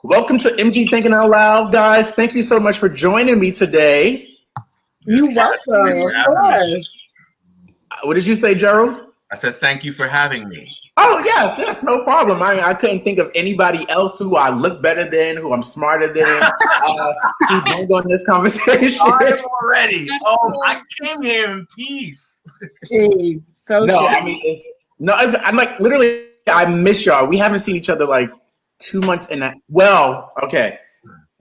Welcome to MG Thinking Out Loud, guys. Thank you so much for joining me today. You're welcome. Of course. What did you say, Gerald? I said thank you for having me. Oh, yes, no problem. I couldn't think of anybody else who I look better than, who I'm smarter than, to bring on this conversation. Already. Oh, I came here in peace. Gee, so No, shy. I mean, I'm like, literally, I miss y'all. We haven't seen each other like 2 months and a, well, okay.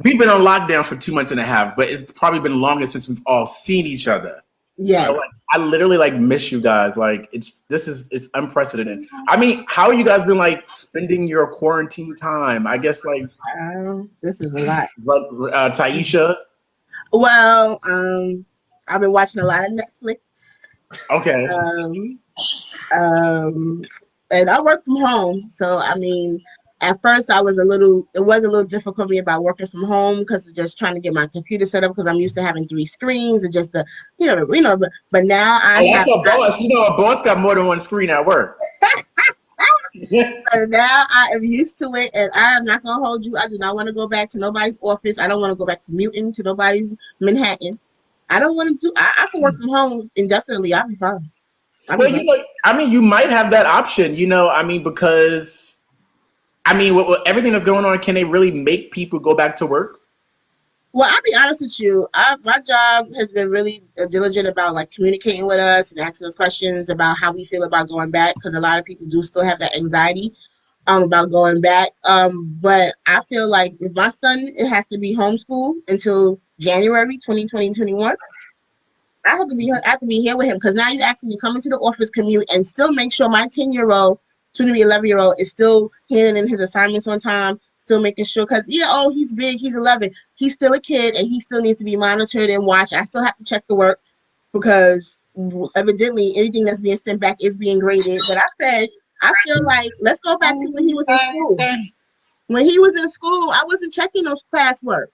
We've been on lockdown for 2 months and a half, but it's probably been longer since we've all seen each other. Yes. So, like, I literally like miss you guys. Like it's unprecedented. I mean, how have you guys been like spending your quarantine time? I guess like this is a lot. Tyeshia. Well, I've been watching a lot of Netflix. Okay. And I work from home, so I mean, at first it was a little difficult for me about working from home because just trying to get my computer set up because I'm used to having 3 screens and just but now I have a boss. A boss got more than one screen at work. So now I am used to it, and I am not gonna hold you. I do not want to go back to nobody's office. I don't want to go back commuting to nobody's Manhattan. I don't want to do. I can work from home indefinitely. I'll be fine. You might have that option. Because. With everything that's going on, can they really make people go back to work? Well, I'll be honest with you. My job has been really diligent about like communicating with us and asking us questions about how we feel about going back, because a lot of people do still have that anxiety about going back. But I feel like with my son, it has to be homeschooled until January 2021. I have to be here with him because now you ask me to come into the office, commute, and still make sure my 10-year-old. Soon to be 11-year-old is still handing in his assignments on time, still making sure, because he's big, he's 11, he's still a kid, and he still needs to be monitored and watched. I still have to check the work because evidently anything that's being sent back is being graded. But I feel like let's go back to when he was in school. When he was in school, I wasn't checking those classwork.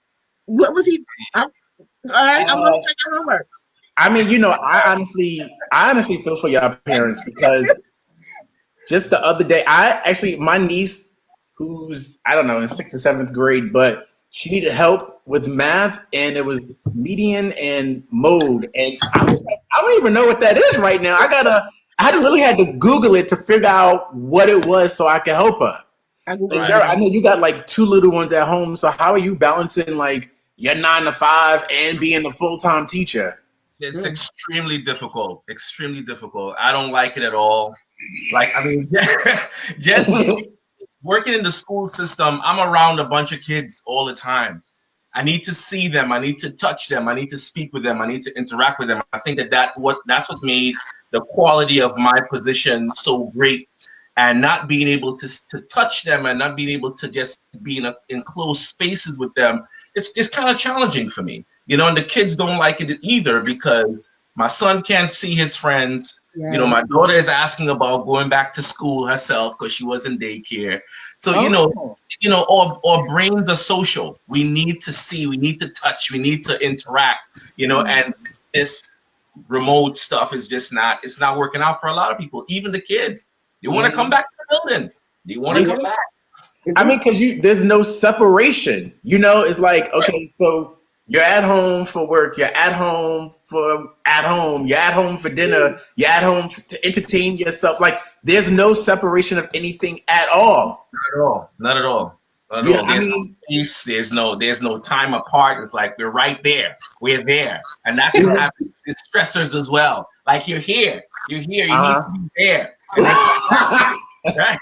What was he? All right, I'm gonna check your homework. I honestly feel for y'all parents because. Just the other day, my niece, who's, I don't know, in 6th or 7th grade, but she needed help with math, and it was median and mode. And I was like, I don't even know what that is right now. I literally had to Google it to figure out what it was so I could help her. I know you got like 2 little ones at home, so how are you balancing like your 9 to 5 and being a full-time teacher? It's extremely difficult. Extremely difficult. I don't like it at all. Just working in the school system, I'm around a bunch of kids all the time. I need to see them. I need to touch them. I need to speak with them. I need to interact with them. I think that's what made the quality of my position so great. And not being able to touch them and not being able to just be in enclosed spaces with them, it's just kind of challenging for me. And the kids don't like it either because my son can't see his friends. Yeah. My daughter is asking about going back to school herself because she was in daycare. So, our brains are social. We need to see, we need to touch, we need to interact, and this remote stuff is just it's not working out for a lot of people, even the kids. They want to come back to the building. They want to come back. Because there's no separation. It's like, okay, so you're at home for work. You're at home for You're at home for dinner. You're at home to entertain yourself. Like, there's no separation of anything at all. Not at all. There's no space. There's no time apart. It's like we're right there. We're there, and that can have its stressors as well. Like you're here. You need to be there. Right?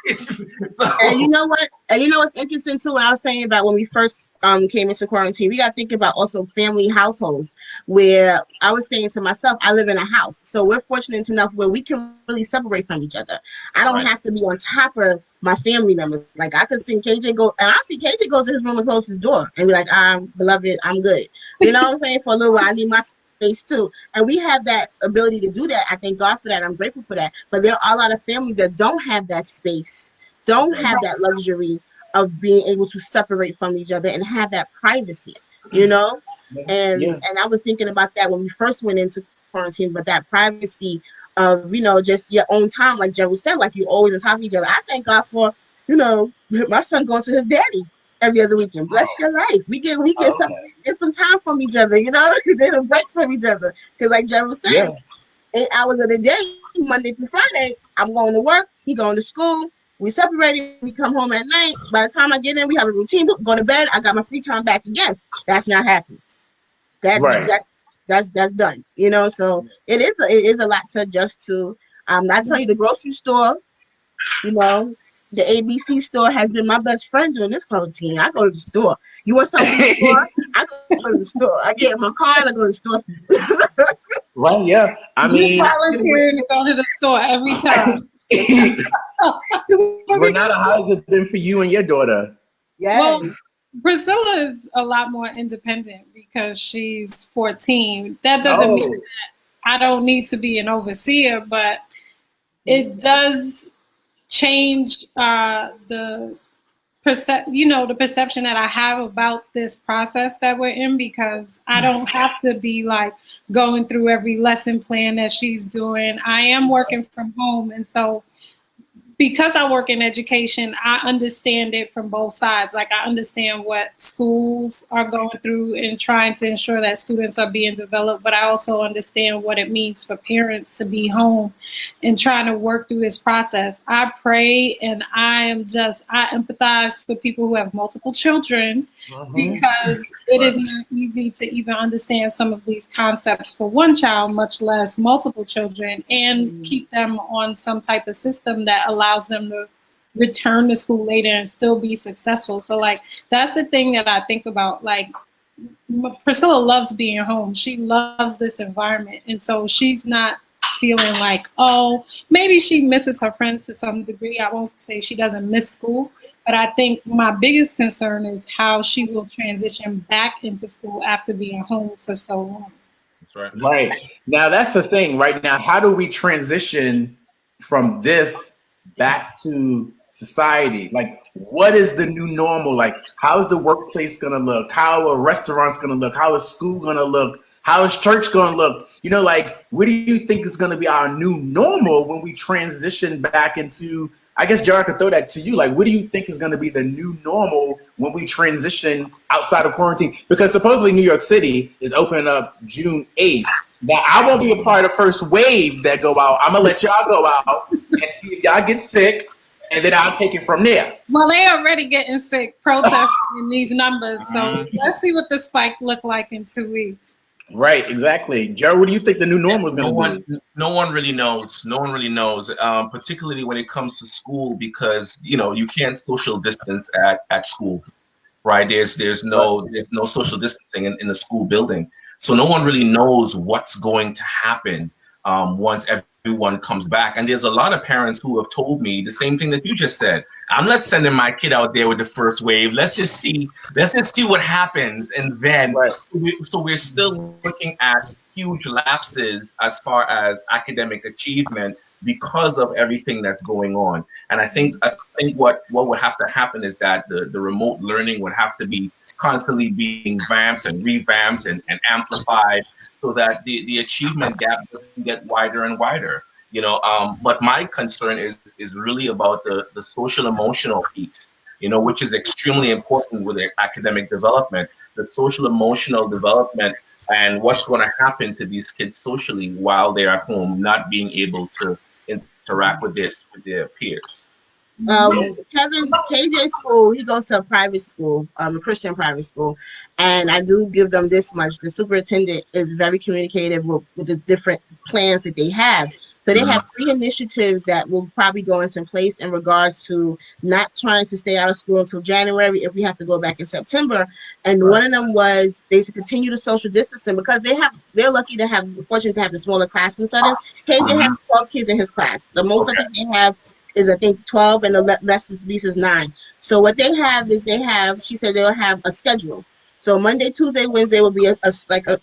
And you know what? And you know what's interesting too? When I was saying about when we first came into quarantine, we got to think about also family households. Where I was saying to myself, I live in a house, so we're fortunate enough where we can really separate from each other. I don't have to be on top of my family members. Like I could see KJ go, and I see KJ goes to his room and close his door, and be like, "I'm beloved, I'm good." You know what I'm saying? For a little while, I need my space too, and we have that ability to do that. I thank God for that. I'm grateful for that. But there are a lot of families that don't have that space, don't have that luxury of being able to separate from each other and have that privacy, And I was thinking about that when we first went into quarantine, but that privacy of just your own time, like Gerald said, like you're always on top of each other. I thank God for my son going to his daddy every other weekend. Bless your life. We get some time from each other, you know, get a break from each other. Because like Jerry was saying, 8 hours of the day, Monday through Friday, I'm going to work, he going to school. We separated, we come home at night. By the time I get in, we have a routine, go to bed, I got my free time back again. That's not happening. That's done, you know. So it is a lot to adjust to. I tell you, the grocery store, you know, the ABC store has been my best friend during this quarantine. I go to the store. You want something from the store? I go to the store. I get in my car and I go to the store. Right, yeah. I mean, volunteering to go to the store every time. Renata, how has it been for you and your daughter? Yeah. Well, Priscilla is a lot more independent because she's 14. That doesn't mean that I don't need to be an overseer, but it does change the perception that I have about this process that we're in, because I don't have to be like going through every lesson plan that she's doing. I am working from home, and so because I work in education, I understand it from both sides. Like, I understand what schools are going through and trying to ensure that students are being developed, but I also understand what it means for parents to be home and trying to work through this process. I pray and I empathize for people who have multiple children, because it is not easy to even understand some of these concepts for one child, much less multiple children, and keep them on some type of system that allows them to return to school later and still be successful. So like, that's the thing that I think about. Like, Priscilla loves being home. She loves this environment. And so she's not feeling like, oh, maybe she misses her friends to some degree. I won't say she doesn't miss school, but I think my biggest concern is how she will transition back into school after being home for so long. That's right. Right. Now, that's the thing right now. How do we transition from this back to society? Like, what is the new normal? Like, how is the workplace gonna look? How are restaurants gonna look? How is school gonna look? How is church gonna look? You know, like, what do you think is gonna be our new normal when we transition back into, I guess Jared could throw that to you. Like, what do you think is gonna be the new normal when we transition outside of quarantine? Because supposedly New York City is opening up June 8th. Now, I won't be a part of the first wave that go out. I'm gonna let y'all go out and see if y'all get sick, and then I'll take it from there. Well, they already getting sick protesting in these numbers, so let's see what the spike look like in 2 weeks. Right, exactly. Jared, what do you think the new normal is going to be? No one really knows. No one really knows, particularly when it comes to school, because, you know, you can't social distance at school, right? There's no social distancing in the school building. So no one really knows what's going to happen once everyone comes back. And there's a lot of parents who have told me the same thing that you just said. I'm not sending my kid out there with the first wave. Let's just see what happens. And then, so we're still looking at huge lapses as far as academic achievement because of everything that's going on. And I think what would have to happen is that the remote learning would have to be constantly being vamped and revamped and amplified, so that the achievement gap doesn't get wider and wider. You know, but my concern is really about the social emotional piece, you know, which is extremely important with academic development, the social emotional development, and what's going to happen to these kids socially while they're at home, not being able to interact with their peers. KJ school, he goes to a private school, a Christian private school, and I do give them this much: the superintendent is very communicative with the different plans that they have. So they have 3 initiatives that will probably go into place in regards to not trying to stay out of school until January if we have to go back in September. And one of them was basically continue the social distancing, because they're lucky to have, fortunate to have the smaller classroom settings. KJ has 12 kids in his class. The most I think they have is, I think, 12, and the least is 9. So what they have is she said they'll have a schedule. So Monday, Tuesday, Wednesday will be a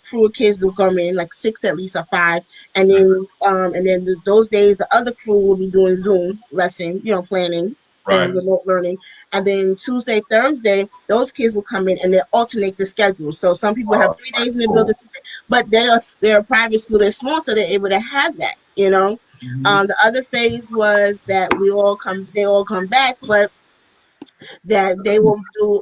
crew of kids will come in, like 6 at least or 5, and then those days the other crew will be doing Zoom lesson, you know, planning and remote learning. And then Tuesday, Thursday, those kids will come in and they alternate the schedule. So some people have 3 days in the building, but they're a private school, they're small, so they're able to have that, you know. The other phase was that they all come back, but that they will do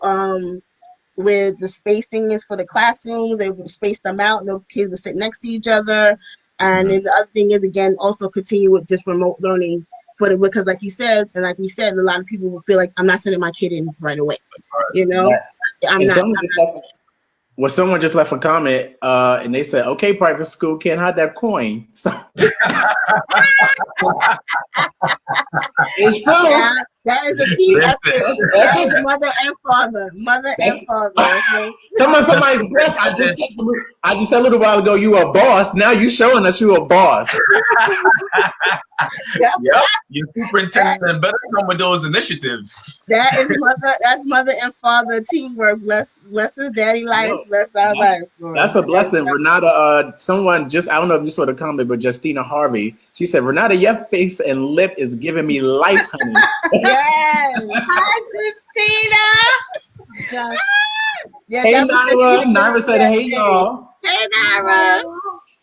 where the spacing is for the classrooms. They will space them out. No kids will sit next to each other. And then the other thing is, again, also continue with just remote learning for the, because like you said, and like we said, a lot of people will feel like I'm not sending my kid in right away. You know, I'm not. Well, someone just left a comment and they said, okay, private school can't hide that coin. So it's true. Yeah, that is a team effort. That is mother and father. Mother and father. Okay? Somebody's breath. I just said a little while ago, you a boss. Now you showing us you a boss. Yep. Your superintendent better come with those initiatives. That's mother and father teamwork. Bless his daddy life. Bless our life. That's a blessing. Renata, someone just, I don't know if you saw the comment, but Justina Harvey, she said, Renata, your face and lip is giving me life, honey. Yes. Hi, Justina. Yeah, hey, Naira. Naira said, hey, y'all. Hey, Naira.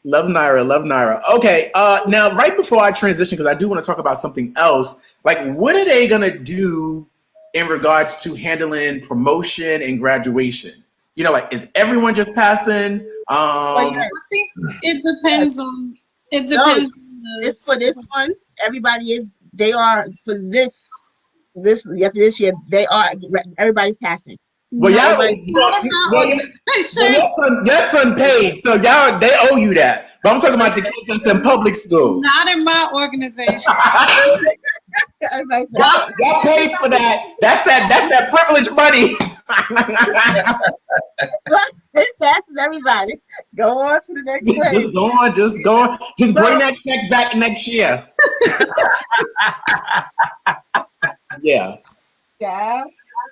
Love Naira. Okay, now right before I transition, because I do want to talk about something else, like what are they gonna do in regards to handling promotion and graduation? You know, like is everyone just passing? I think it depends on. It depends. It's for this one. Everybody is. They are for this after this year. They are. Everybody's passing. Well, y'all, your son paid, so y'all they owe you that. But I'm talking about the kids that's in public school. Not in my organization. y'all paid for that. That's that privileged money. It passes everybody. Go on to the next grade. Just go on. Just bring that check back next year. Yeah.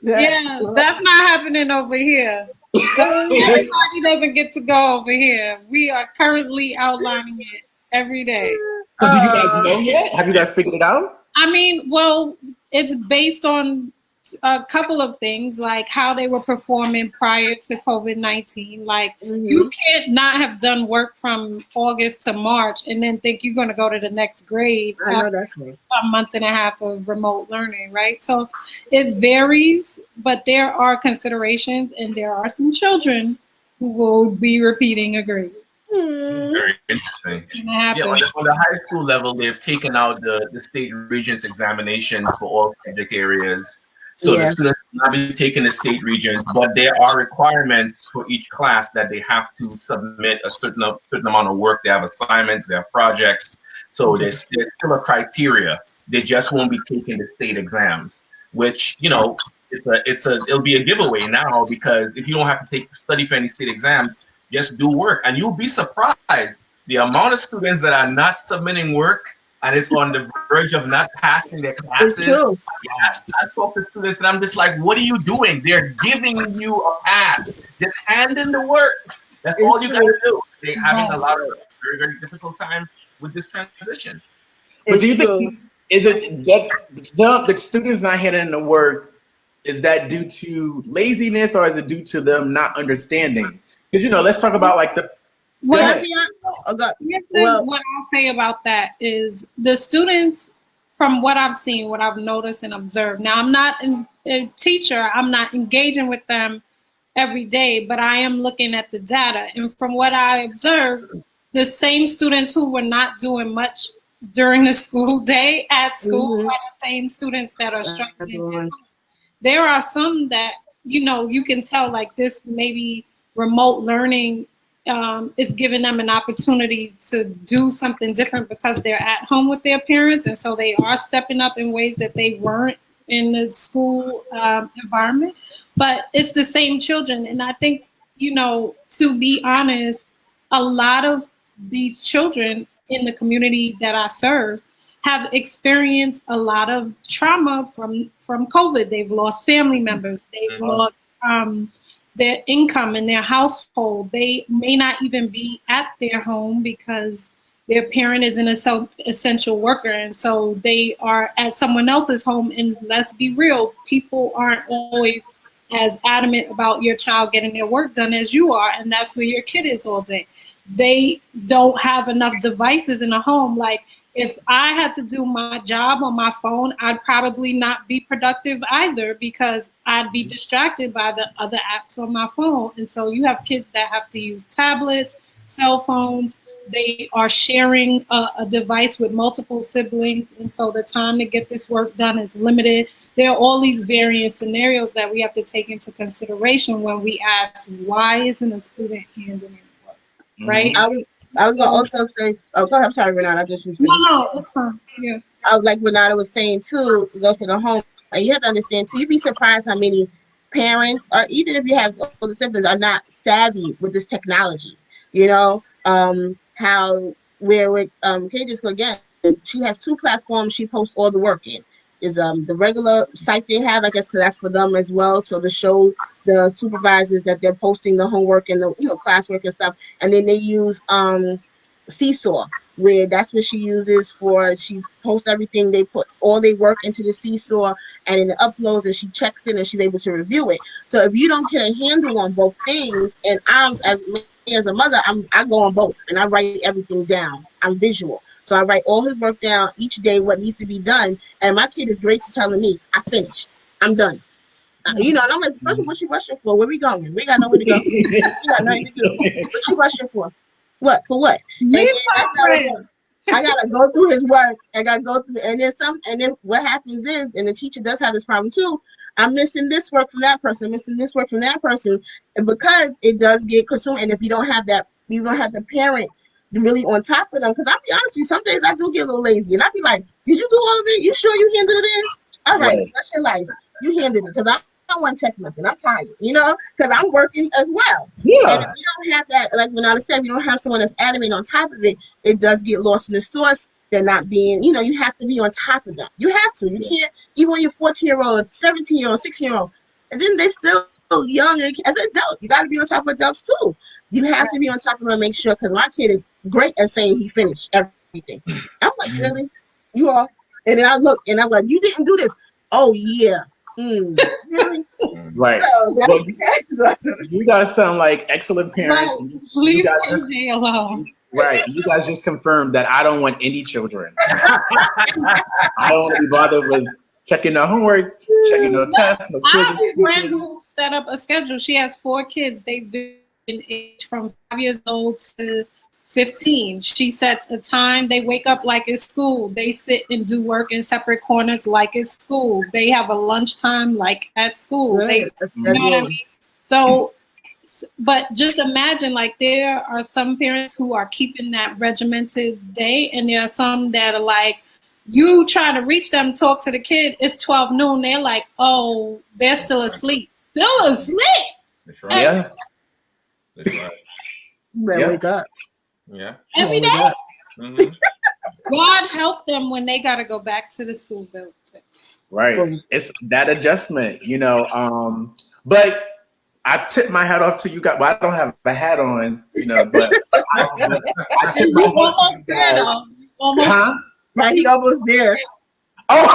Yeah, that's not happening over here. So everybody doesn't get to go over here. We are currently outlining it every day. So do you guys know yet? Have you guys figured it out? I mean, well, it's based on a couple of things, like how they were performing prior to COVID-19. Like you can't not have done work from August to March and then think you're going to go to the next grade. I know that's right. A month and a half of remote learning, right? So it varies, but there are considerations, and there are some children who will be repeating a grade. Very interesting. Yeah, on the high school level, they've taken out the state regents examinations for all subject areas. So the students will not be taking the state regions, but there are requirements for each class that they have to submit a certain amount of work. They have assignments, they have projects. So there's still a criteria. They just won't be taking the state exams, which, you know, it'll be a giveaway now, because if you don't have to study for any state exams, just do work, and you'll be surprised the amount of students that are not submitting work and it's on the verge of not passing their classes. Yes, I talk to students and I'm just like, what are you doing? They're giving you a pass. Just hand in the work. That's all you gotta do. They're having a lot of very, very difficult time with this transition. But do you think, is it that the students not handing in the work, is that due to laziness or is it due to them not understanding? Because, you know, let's talk about like the, what I'll say about that is the students, from what I've seen, what I've noticed and observed. Now, I'm not a teacher. I'm not engaging with them every day, but I am looking at the data. And from what I observed, the same students who were not doing much during the school day at school are the same students that are struggling. There are some that, you know, you can tell like this maybe remote learning is giving them an opportunity to do something different because they're at home with their parents, and so they are stepping up in ways that they weren't in the school environment. But it's the same children, and I think, you know, to be honest, a lot of these children in the community that I serve have experienced a lot of trauma from COVID. They've lost family members. They've lost their income in their household. They may not even be at their home because their parent is an essential worker, and so they are at someone else's home. And let's be real, people aren't always as adamant about your child getting their work done as you are, and that's where your kid is all day. They don't have enough devices in the home. Like, if I had to do my job on my phone, I'd probably not be productive either because I'd be distracted by the other apps on my phone. And so you have kids that have to use tablets, cell phones. They are sharing a device with multiple siblings. And so the time to get this work done is limited. There are all these variant scenarios that we have to take into consideration when we ask, why isn't a student handling work, right? I was gonna also say, oh, go ahead. I'm sorry, Renata. I just was No, that's fine. Yeah. Like Renata was saying too, go to the home, and you have to understand too. You'd be surprised how many parents, or even if you have older siblings, are not savvy with this technology. You know, how where with Cage's again, she has 2 platforms. She posts all the work in. Is the regular site they have, I guess, because that's for them as well. So to show the supervisors that they're posting the homework and the classwork and stuff, and then they use Seesaw, where that's what she uses for. She posts everything. They put all their work into the Seesaw, and then it uploads, and she checks in, and she's able to review it. So if you don't get a handle on both things, and I'm as a mother, I go on both, and I write everything down. I'm visual. So I write all his work down each day, what needs to be done. And my kid is great to telling me, I finished. I'm done. And I'm like, first of all, what you rushing for? Where we going? We got nowhere to go. We got nothing to do. What you rushing for? What? For what? I gotta go through his work. I gotta go through, and then what happens is, and the teacher does have this problem too. I'm missing this work from that person, missing this work from that person, and because it does get consumed. And if you don't have that, you don't have the parent really on top of them. Because I'll be honest with you, some days I do get a little lazy, and I'll be like, "Did you do all of it? You sure you handled it in? All right, that's your life. You handled it." Because I don't want to check nothing. I'm tired, because I'm working as well. Yeah. And if you don't have that, like Renata said, if you don't have someone that's adamant on top of it, it does get lost in the source. They're not being, you have to be on top of them. You have to. You can't, even when you're 14-year-old, 17-year-old, 16-year-old, and then they're still young as an adult. You got to be on top of adults too. You have to be on top of them and make sure, because my kid is great at saying he finished everything. I'm like, really? You are? And then I look and I'm like, you didn't do this. Oh, yeah. Really? Right. So, you guys sound like excellent parents. Right. Leave me alone. Right. You guys just confirmed that I don't want any children. I don't want to be bothered with checking the homework, checking the tests. I have a friend who set up a schedule. She has 4 kids. They've been aged from 5 years old to 15. She sets a time. They wake up like it's school. They sit and do work in separate corners like it's school. They have a lunchtime like at school. Right. You know what I mean? So, but just imagine, like, there are some parents who are keeping that regimented day, and there are some that are like, you try to reach them, talk to the kid, it's 12 noon. They're like, oh, they're still asleep. Still asleep. That's right. Yeah. That's right. Wake up. Yeah. Every day. Mm-hmm. God help them when they got to go back to the school building. Right. It's that adjustment, but I tip my hat off to you guys. Well, I don't have a hat on, but I tip my hat off to you guys. Huh? Right, he almost there. Oh,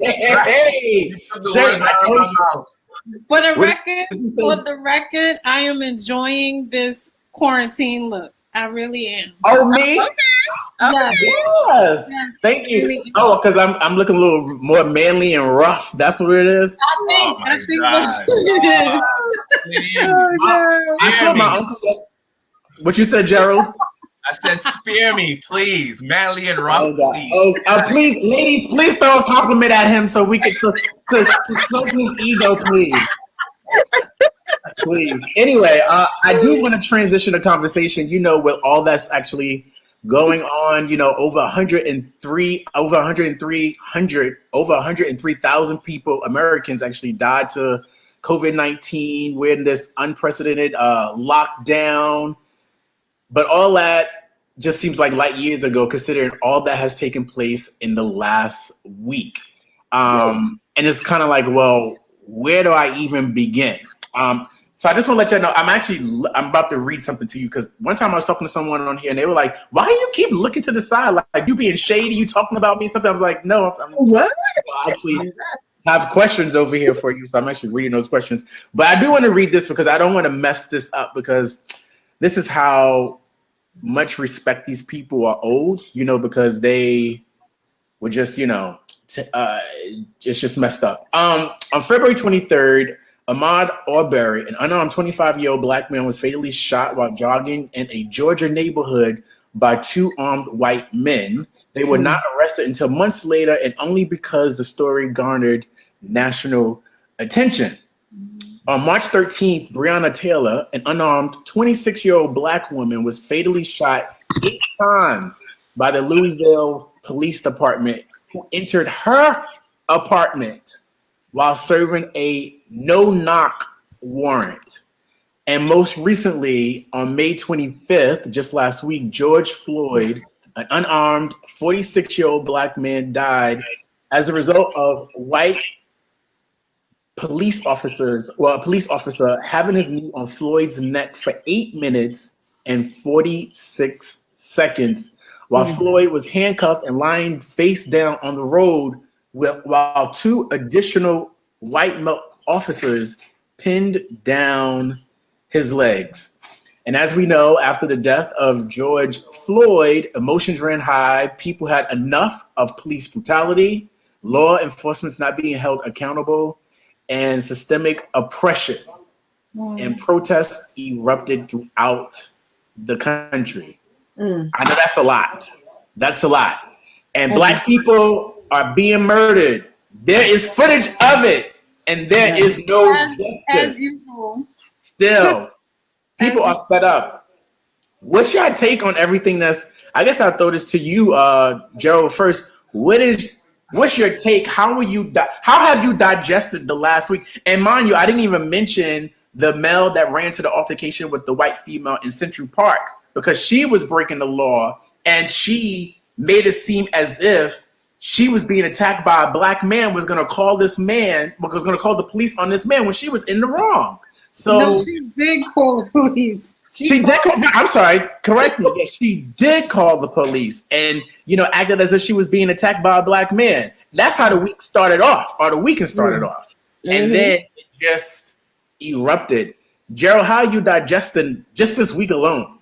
hey. For the record, I am enjoying this quarantine look. I really am. Oh, me? Okay. Yes. Yeah. Thank you. Really, oh, because I'm looking a little more manly and rough. That's what it is. I think what it is. I saw my uncle. What you said, Gerald? I said, spare me, please. Manly and rough, please. Please, ladies, please throw a compliment at him so we can stroke his ego, please. Please. Anyway, I do want to transition the conversation, with all that's actually going on, over 103,000 people, Americans actually died to COVID-19. We're in this unprecedented lockdown. But all that just seems like light years ago, considering all that has taken place in the last week. And it's kind of like, well, where do I even begin? So I just want to let you know, I'm about to read something to you, because one time I was talking to someone on here and they were like, why do you keep looking to the side? Like you being shady, you talking about me? Something. I was like, no, I actually have questions over here for you. So I'm actually reading those questions. But I do want to read this because I don't want to mess this up, because this is how much respect these people are owed, because they were just, it's just messed up. On February 23rd, Ahmaud Arbery, an unarmed 25-year-old black man, was fatally shot while jogging in a Georgia neighborhood by two armed white men. They were not arrested until months later, and only because the story garnered national attention. On March 13th, Breonna Taylor, an unarmed 26-year-old black woman, was fatally shot 8 times by the Louisville Police Department, who entered her apartment while serving a no-knock warrant. And most recently, on May 25th, just last week, George Floyd, an unarmed 46-year-old black man, died as a result of a police officer having his knee on Floyd's neck for 8 minutes and 46 seconds while Floyd was handcuffed and lying face down on the road while 2 additional white officers pinned down his legs. And as we know, after the death of George Floyd, emotions ran high. People had enough of police brutality, law enforcement's not being held accountable, and systemic oppression. And protests erupted throughout the country. I know that's a lot. That's a lot. And black people are being murdered. There is footage of it, and there is no justice. As usual. Still, people are fed up. What's your take on everything I guess I'll throw this to you, Gerald, first. What's your take? How have you digested the last week? And mind you, I didn't even mention the male that ran to the altercation with the white female in Central Park, because she was breaking the law and she made it seem as if she was being attacked by a black man, was going to call the police on this man when she was in the wrong. So no, she did call the police. I'm sorry, correct me. Yes, she did call the police and, acted as if she was being attacked by a black man. That's how the week started off, or the weekend started off. And then it just erupted. Gerald, how are you digesting just this week alone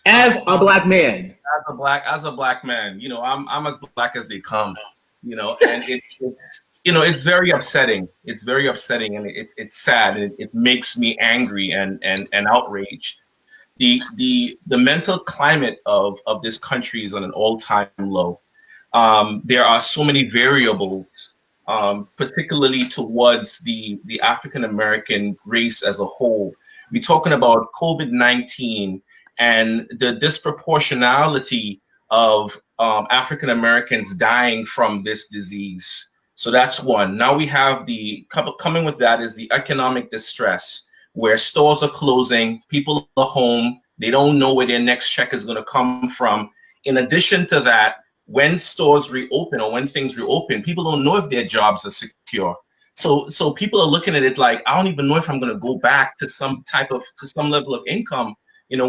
as a black man? As a black man, I'm as black as they come, and it's very upsetting. It's very upsetting, and it's sad. It makes me angry and outraged. The mental climate of this country is on an all-time low. There are so many variables, particularly towards the African American race as a whole. We're talking about COVID-19 and the disproportionality of African Americans dying from this disease. So that's one. Now we have coming with that is the economic distress, where stores are closing, people are home, they don't know where their next check is going to come from. In addition to that, when stores reopen or when things reopen, people don't know if their jobs are secure. So people are looking at it like, I don't even know if I'm going to go back to some level of income,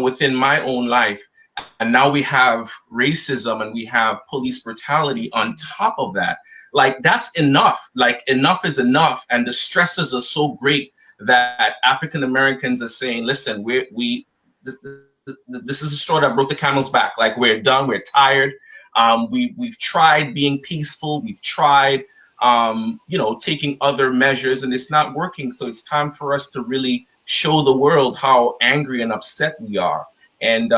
within my own life. And now we have racism and we have police brutality on top of that. Like, that's enough. Like, enough is enough. And the stresses are so great that African Americans are saying, listen, this is a straw that broke the camel's back. Like, we're done. We're tired. We've tried being peaceful. We've tried, taking other measures, and it's not working. So it's time for us to really show the world how angry and upset we are. And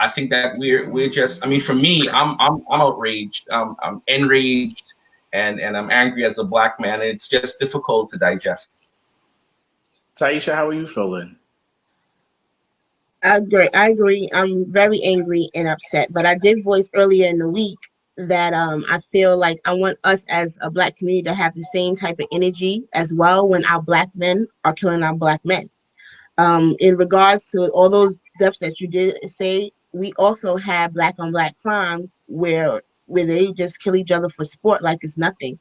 I think that we're just, for me, I'm outraged. I'm enraged. And I'm angry as a black man. It's just difficult to digest. Tyeshia, how are you feeling? I agree. I'm very angry and upset. But I did voice earlier in the week that I feel like I want us as a black community to have the same type of energy as well when our black men are killing our black men. In regards to all those deaths that you did say, we also have black on black crime where they just kill each other for sport like it's nothing.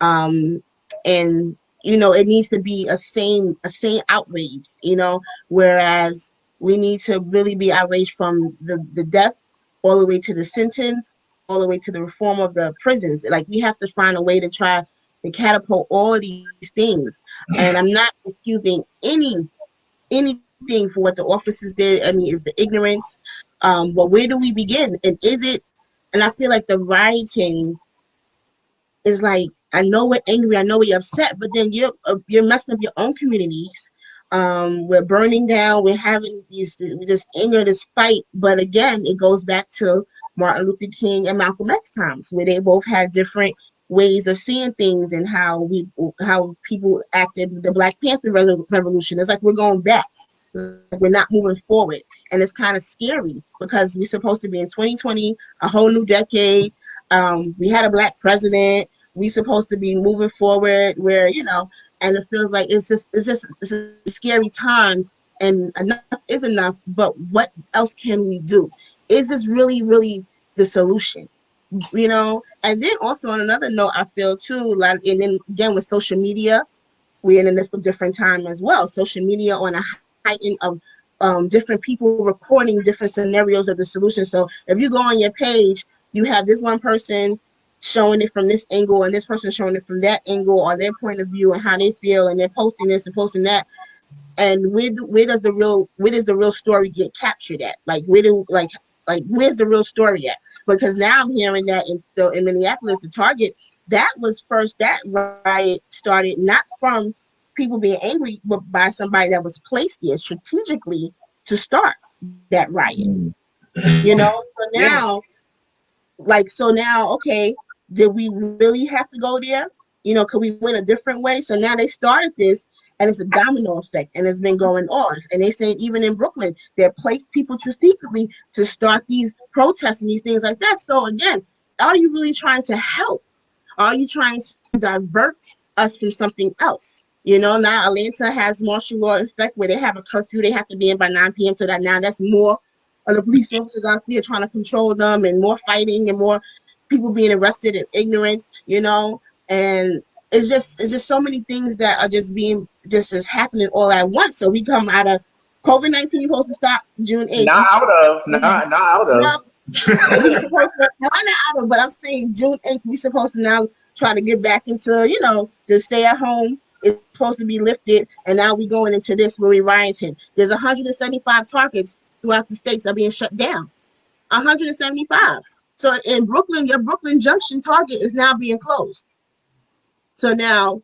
And it needs to be a same outrage, whereas we need to really be outraged from the death all the way to the sentence, all the way to the reform of the prisons. Like, we have to find a way to try to catapult all of these things. And I'm not excusing anything for what the officers did. It's the ignorance. But where do we begin? And I feel like the rioting is like, I know we're angry, I know we're upset, but then you're messing up your own communities. We're burning down, we're having this anger, this fight. But again, it goes back to Martin Luther King and Malcolm X times, where they both had different ways of seeing things, and how people acted with the Black Panther revolution. It's like we're going back. Like we're not moving forward, and it's kind of scary because we're supposed to be in 2020, a whole new decade. We had a Black president. We supposed to be moving forward, where and it feels like it's a scary time, and enough is enough. But what else can we do? Is this really the solution? And then also on another note, I feel too, like, and then again with social media, we're in a different time as well. Social media on a heighten of different people recording different scenarios of the solution. So if you go on your page, you have this one person showing it from this angle and this person showing it from that angle, or their point of view and how they feel, and they're posting this and posting that. And where does the real story get captured at? Like where's the real story at? Because now I'm hearing that in Minneapolis, the Target, that riot started not from people being angry, but by somebody that was placed there strategically to start that riot. So now, okay, did we really have to go there? Could we win a different way? So now they started this, and it's a domino effect, and it's been going on. And they say even in Brooklyn, they placed people strategically to start these protests and these things like that. So again, are you really trying to help? Are you trying to divert us from something else? Now Atlanta has martial law effect, where they have a curfew. They have to be in by 9 p.m. So that now that's more of the police officers out there trying to control them, and more fighting, and more people being arrested in ignorance, and it's just so many things that are just happening all at once. So we come out of COVID-19 supposed to stop June 8th. Not out of. We supposed to, not out of, but I'm saying June 8th, we supposed to now try to get back into, to stay at home. It's supposed to be lifted, and now we going into this where we rioting. There's 175 targets throughout the states are being shut down. 175. So in Brooklyn, your Brooklyn Junction Target is now being closed. So now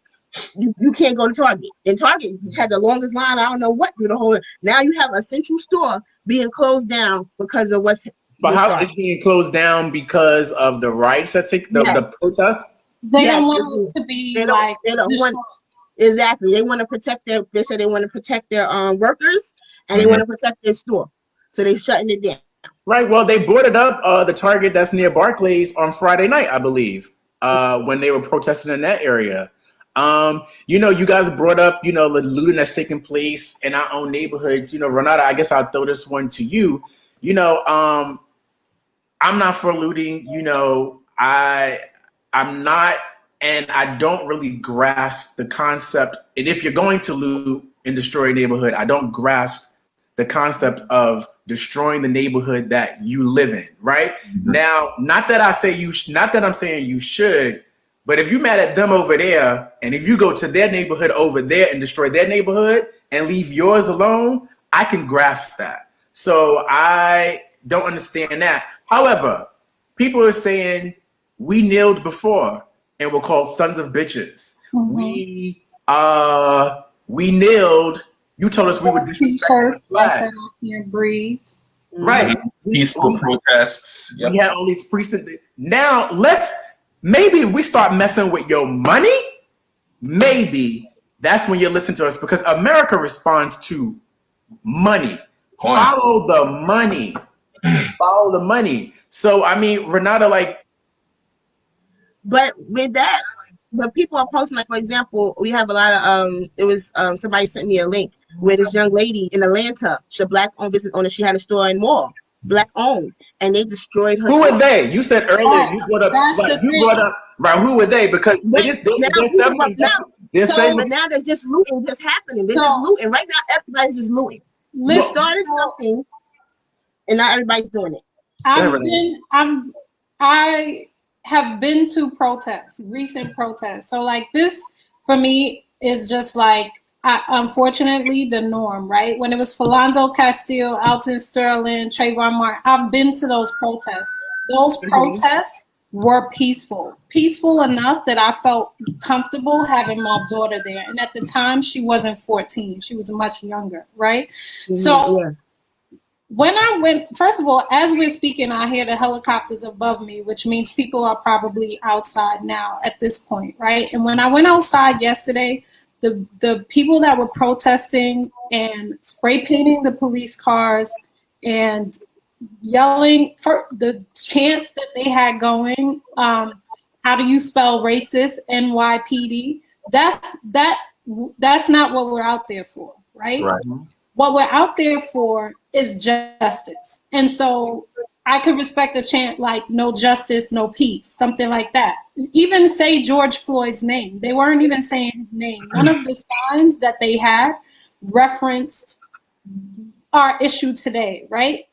you can't go to Target. And Target had the longest line, I don't know what, through the whole. Now you have a central store being closed down because of what's. But how is it being closed down? Because of the riots that the protests? They don't want it to be they don't want. Exactly. They want to protect they said they want to protect their workers, and they want to protect their store. So they're shutting it down. Right. Well, they boarded up the Target that's near Barclays on Friday night, I believe, when they were protesting in that area. You guys brought up, the looting that's taking place in our own neighborhoods. Renata, I guess I'll throw this one to you. I'm not for looting. I'm not, and I don't really grasp the concept. And if you're going to loot and destroy a neighborhood, I don't grasp the concept of destroying the neighborhood that you live in, right? Mm-hmm. Now, not that I'm saying you should, but if you're mad at them over there, and if you go to their neighborhood over there and destroy their neighborhood and leave yours alone, I can grasp that. So I don't understand that. However, people are saying we kneeled before and were called sons of bitches. Mm-hmm. We kneeled. You told us we would disrespect the flag. I can't breathe. Right. Peaceful protests. Yep. We had all these precincts. Now maybe if we start messing with your money, maybe that's when you listen to us, because America responds to money. Follow the money. Follow the money. So Renata, but with that, but people are posting, like, for example, we have a lot of somebody sent me a link where this young lady in Atlanta, she's a Black-owned business owner. She had a store in mall, Black-owned, and they destroyed her. Who are they? You said earlier you brought up right? Who were they? Because but now there's just looting just happening. They're just looting right now. Everybody's just looting. They started something, and now everybody's doing it. I have been to protests, recent protests. So like this for me is just like unfortunately the norm, right? When it was Philando Castile, Alton Sterling, Trayvon Martin, I've been to those protests. Those protests were peaceful enough that I felt comfortable having my daughter there. And at the time, she wasn't 14. She was much younger, right? So when I went, first of all, as we're speaking, I hear the helicopters above me, which means people are probably outside now at this point, right? And when I went outside yesterday, the people that were protesting and spray painting the police cars and yelling for the chants that they had going, how do you spell racist, NYPD? That's not what we're out there for, right? What we're out there for is justice. And so I could respect a chant like no justice, no peace, something like that. Even say George Floyd's name. They weren't even saying his name. None of the signs that they had referenced our issue today, right?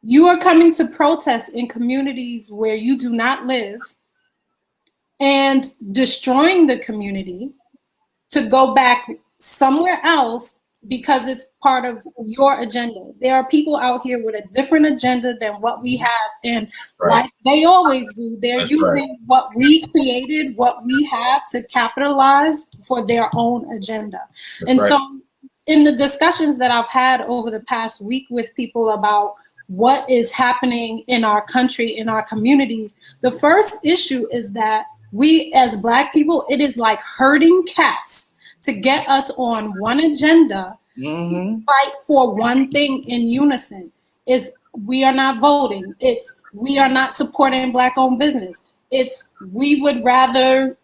You are coming to protest in communities where you do not live and destroying the community to go back somewhere else because it's part of your agenda. There are people out here with a different agenda than what we have, and like they always do, they're using what we created, what we have, to capitalize for their own agenda. And so in the discussions that I've had over the past week with people about what is happening in our country, in our communities, the first issue is that we as Black people, it is like herding cats to get us on one agenda, to fight for one thing in unison. It's we are not voting. It's we are not supporting Black-owned business. It's we would rather,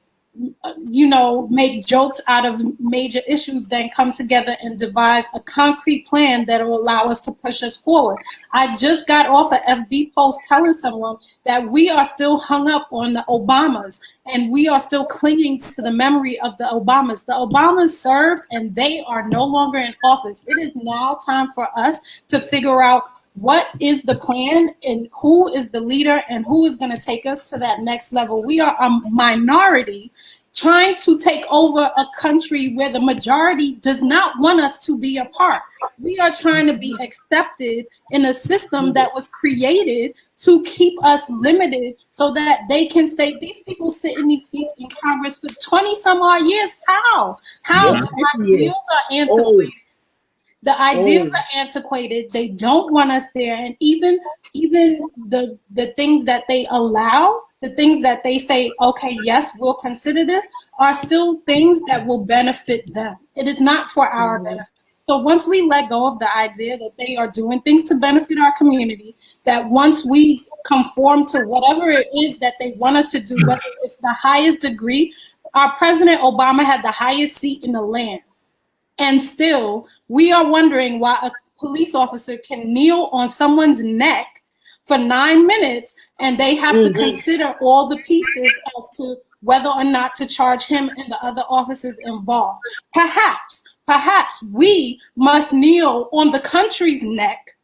make jokes out of major issues than come together and devise a concrete plan that will allow us to push us forward. I just got off a FB post telling someone that we are still hung up on the Obamas and we are still clinging to the memory of the Obamas. The Obamas served and they are no longer in office. It is now time for us to figure out what is the plan and who is the leader and who is going to take us to that next level. We are a minority trying to take over a country where the majority does not want us to be a part. We are trying to be accepted in a system that was created to keep us limited so that they can stay. These people sit in these seats in Congress for 20 some odd years. How? The ideals are antiquated. The ideals are antiquated. They don't want us there. And even the things that they allow, the things that they say, okay, yes, we'll consider this, are still things that will benefit them. It is not for our benefit. So once we let go of the idea that they are doing things to benefit our community, that once we conform to whatever it is that they want us to do, whether it's the highest degree, our President Obama had the highest seat in the land. And still, we are wondering why a police officer can kneel on someone's neck for 9 minutes and they have to consider all the pieces as to whether or not to charge him and the other officers involved. Perhaps we must kneel on the country's neck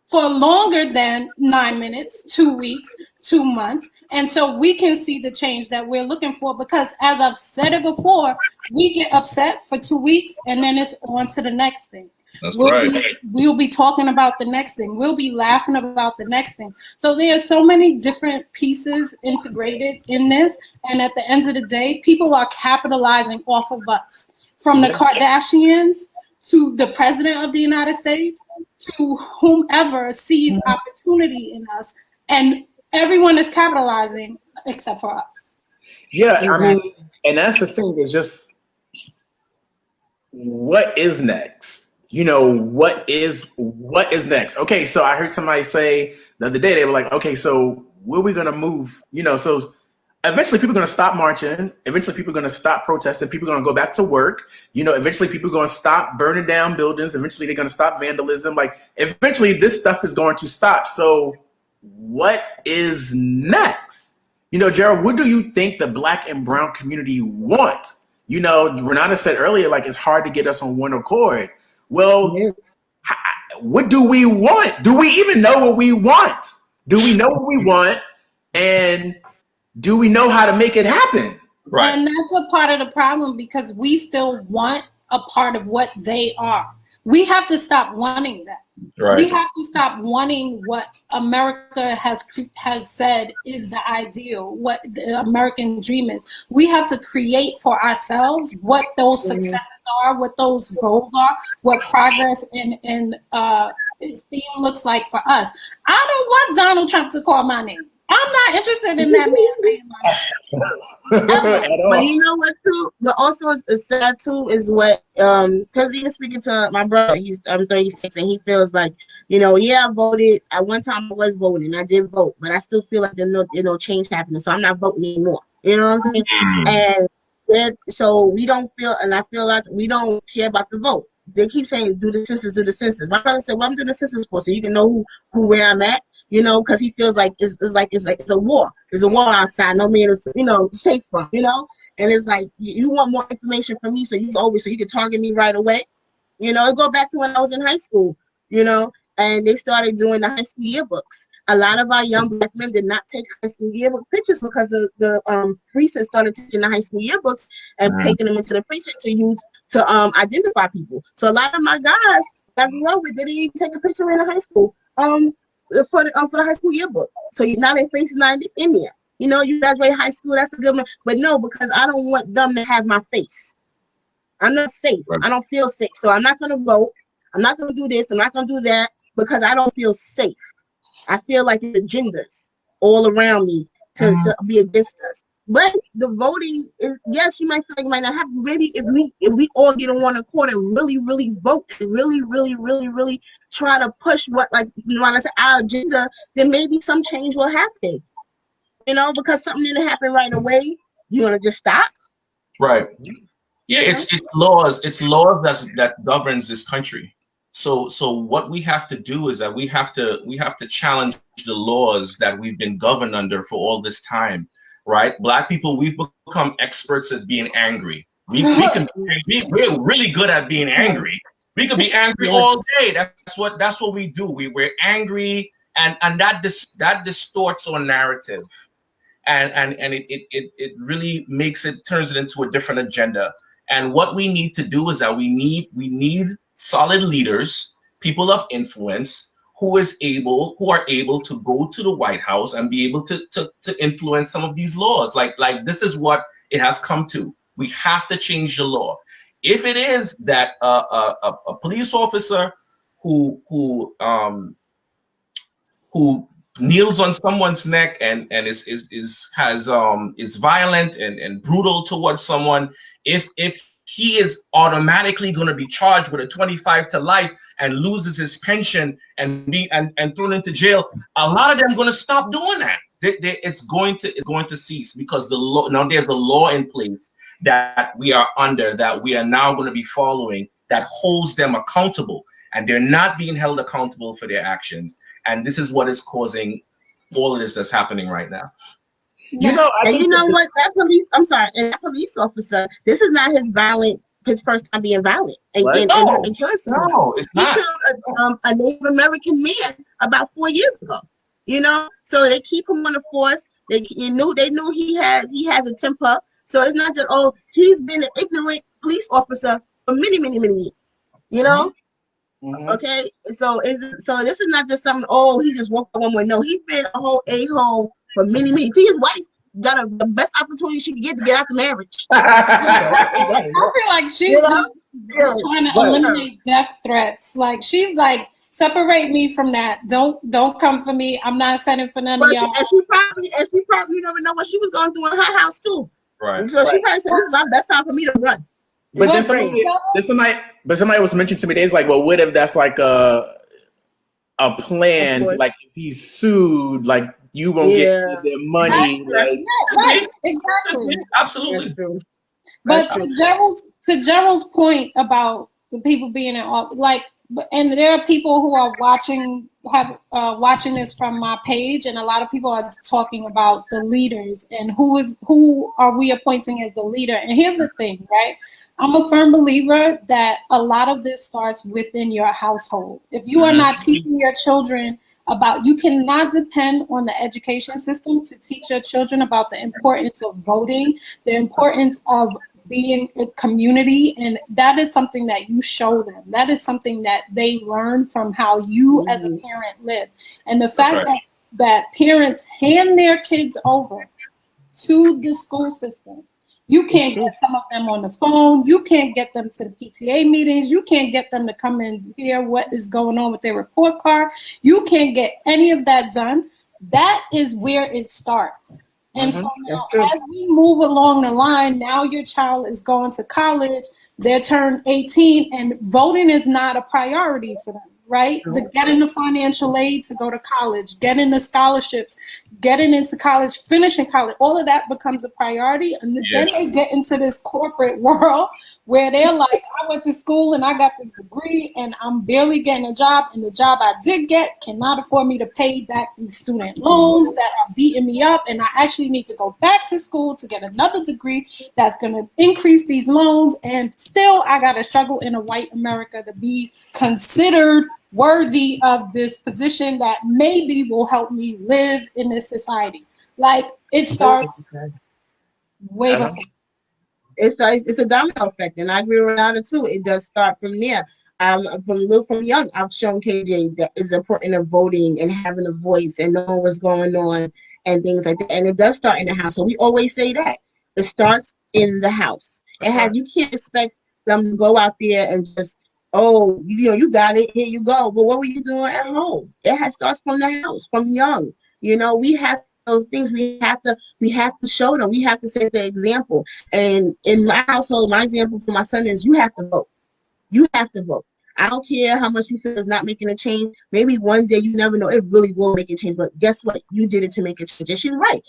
for longer than 9 minutes, 2 weeks, 2 months. And so we can see the change that we're looking for, because as I've said it before, we get upset for 2 weeks and then it's on to the next thing. We'll be talking about the next thing. We'll be laughing about the next thing. So there's so many different pieces integrated in this. And at the end of the day, people are capitalizing off of us, from the Kardashians to the president of the United States, to whomever sees opportunity in us, and everyone is capitalizing except for us. Yeah, I mean, and that's the thing, is just what is next? What is next? Okay, so I heard somebody say the other day, they were like, okay, so where are we gonna move? So eventually people are going to stop marching. Eventually people are going to stop protesting. People are going to go back to work. Eventually people are going to stop burning down buildings. Eventually they're going to stop vandalism. Like, eventually this stuff is going to stop. So what is next? Gerald, what do you think the Black and brown community want? Renata said earlier, like, it's hard to get us on one accord. Well, what do we want? Do we even know what we want? Do we know what we want? And do we know how to make it happen? Right. And that's a part of the problem because we still want a part of what they are. We have to stop wanting that. Right. We have to stop wanting what America has said is the ideal, what the American dream is. We have to create for ourselves what those successes are, what those goals are, what progress and esteem looks like for us. I don't want Donald Trump to call my name. I'm not interested in that man saying my name. But you know what too? But also it's sad too is what because even speaking to my brother, I'm 36 and he feels like, yeah, I voted. At one time I was voting, I did vote, but I still feel like there's no change happening. So I'm not voting anymore. You know what I'm saying? And so we don't feel, and I feel like we don't care about the vote. They keep saying do the census, do the census. My brother said, well, I'm doing the census for so you can know where I'm at. Because he feels like it's a war. There's a war outside. No man is, safe from. And it's like you want more information from me, so you can target me right away. It go back to when I was in high school. And they started doing the high school yearbooks. A lot of our young black men did not take high school yearbook pictures because the precinct started taking the high school yearbooks and taking them into the precinct to use to identify people. So a lot of my guys that I grew up with didn't even take a picture in the high school. For the high school yearbook. So now their face is not in there. You graduate high school, that's a good one. But no, because I don't want them to have my face. I'm not safe. Right. I don't feel safe. So I'm not going to vote. I'm not going to do this. I'm not going to do that because I don't feel safe. I feel like there's agendas all around me to be against us. But the voting is, yes, you might feel like you might not have, maybe if we all get on one accord and really, really vote and really, really, really, really try to push what, like, when I say our agenda, then maybe some change will happen. Because something didn't happen right away, you want to just stop? Right. Yeah, it's laws that governs this country. So what we have to do is that we have to challenge the laws that we've been governed under for all this time. Right, Black people, we've become experts at being angry. We're really good at being angry. We could be angry all day. That's what we do. We're angry, and that distorts our narrative, and it really turns it into a different agenda. And what we need to do is that we need solid leaders, people of influence, who are able to go to the White House and be able to influence some of these laws. Like this is what it has come to. We have to change the law. If it is that a police officer who kneels on someone's neck and is violent and brutal towards someone, if he is automatically going to be charged with a 25 to life and loses his pension and thrown into jail, a lot of them are going to stop doing that. It's going to cease because there's a law in place that we are under, that we are now going to be following, that holds them accountable, and they're not being held accountable for their actions. And this is what is causing all of this that's happening right now. That police officer, this is not his first time being violent and killing someone. No, it's not. He killed a Native American man about 4 years ago. So they keep him on the force. They knew he has a temper. So it's not just he's been an ignorant police officer for many, many, many years. Okay, so this is not just something. He just woke up one way. No, he's been a whole a-hole for many, many. See, his wife got the best opportunity she could get out the marriage. I feel like she's trying to eliminate death threats. Like she's like, separate me from that. Don't come for me. I'm not setting for none of y'all. And she probably never know what she was going through in her house too. Right. So she probably said, "This is my best time for me to run." But then somebody was mentioning to me, they's like, well, what if that's like a plan? Like if he's sued, like you won't get their money. Right, exactly. Absolutely. But to Gerald's point about the people being in office, and there are people who are watching this from my page, and a lot of people are talking about the leaders and who are we appointing as the leader. And here's the thing, right? I'm a firm believer that a lot of this starts within your household. If you are not teaching your children about, you cannot depend on the education system to teach your children about the importance of voting, the importance of being a community, and that is something that you show them. That is something that they learn from how you as a parent live. And the fact that parents hand their kids over to the school system, you can't get some of them on the phone. You can't get them to the PTA meetings. You can't get them to come and hear what is going on with their report card. You can't get any of that done. That is where it starts. And so now, as we move along the line, now your child is going to college, they're turned 18, and voting is not a priority for them, right? Getting the financial aid to go to college, getting the scholarships, getting into college, finishing college, all of that becomes a priority. And then they get into this corporate world where they're like, I went to school and I got this degree and I'm barely getting a job. And the job I did get cannot afford me to pay back these student loans that are beating me up. And I actually need to go back to school to get another degree that's going to increase these loans. And still, I got to struggle in a white America to be considered worthy of this position that maybe will help me live in this society. Like, it starts way before. It's a domino effect, and I agree with Renata too. It does start from there. From young, I've shown KJ that it's important of voting and having a voice and knowing what's going on and things like that. And it does start in the house. So we always say that it starts in the house. You can't expect them to go out there and just, oh, you got it, here you go. But what were you doing at home? It starts from the house, from young. We have those things. We have to show them. We have to set the example. And in my household, my example for my son is you have to vote. You have to vote. I don't care how much you feel is not making a change. Maybe one day, you never know, it really will make a change. But guess what? You did it to make a change. And she's right.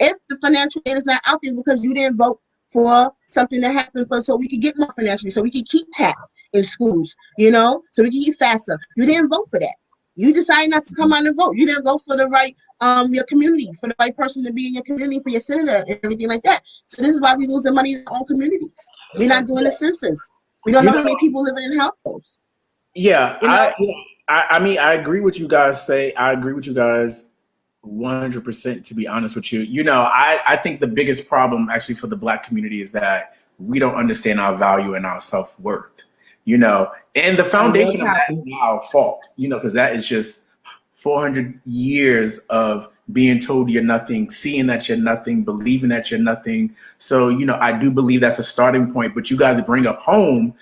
If the financial aid is not out there, it's because you didn't vote for something that happened so we could get more financially, so we could keep TAP in schools, so we can keep FAFSA. You didn't vote for that. You decided not to come out and vote. You didn't vote for the right, your community, for the right person to be in your community, for your senator and everything like that. So this is why we losing money in our own communities. We're not doing the census. We don't know how many people living in households. Yeah, I mean, I agree with you guys say. I agree with you guys 100%, to be honest with you. I think the biggest problem actually for the Black community is that we don't understand our value and our self-worth. And the foundation of that is not our fault, because that is just 400 years of being told you're nothing, seeing that you're nothing, believing that you're nothing. So, I do believe that's a starting point, but you guys bring up home,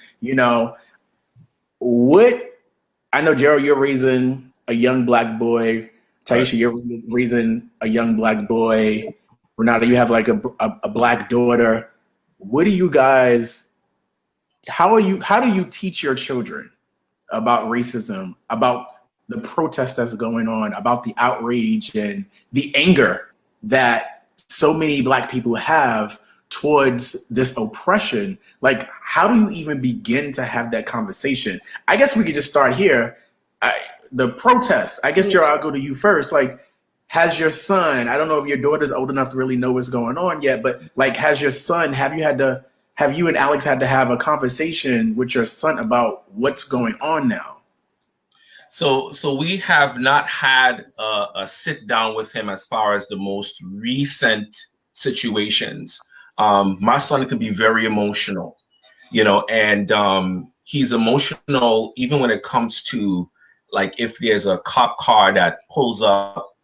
I know, Gerald, you're raising a young Black boy. Tyeshia, you're raising a young Black boy. Renata, you have like a Black daughter. What do you guys, how do you teach your children about racism, about the protest that's going on, about the outrage and the anger that so many Black people have towards this oppression? Like, how do you even begin to have that conversation? I guess we could just start here. The protests, I guess, Gerald, I'll go to you first. Like, has your son, I don't know if your daughter's old enough to really know what's going on yet, but like, have you and Alex had to have a conversation with your son about what's going on now? So we have not had a sit down with him as far as the most recent situations. My son can be very emotional, and he's emotional even when it comes to, like, if there's a cop car that pulls up,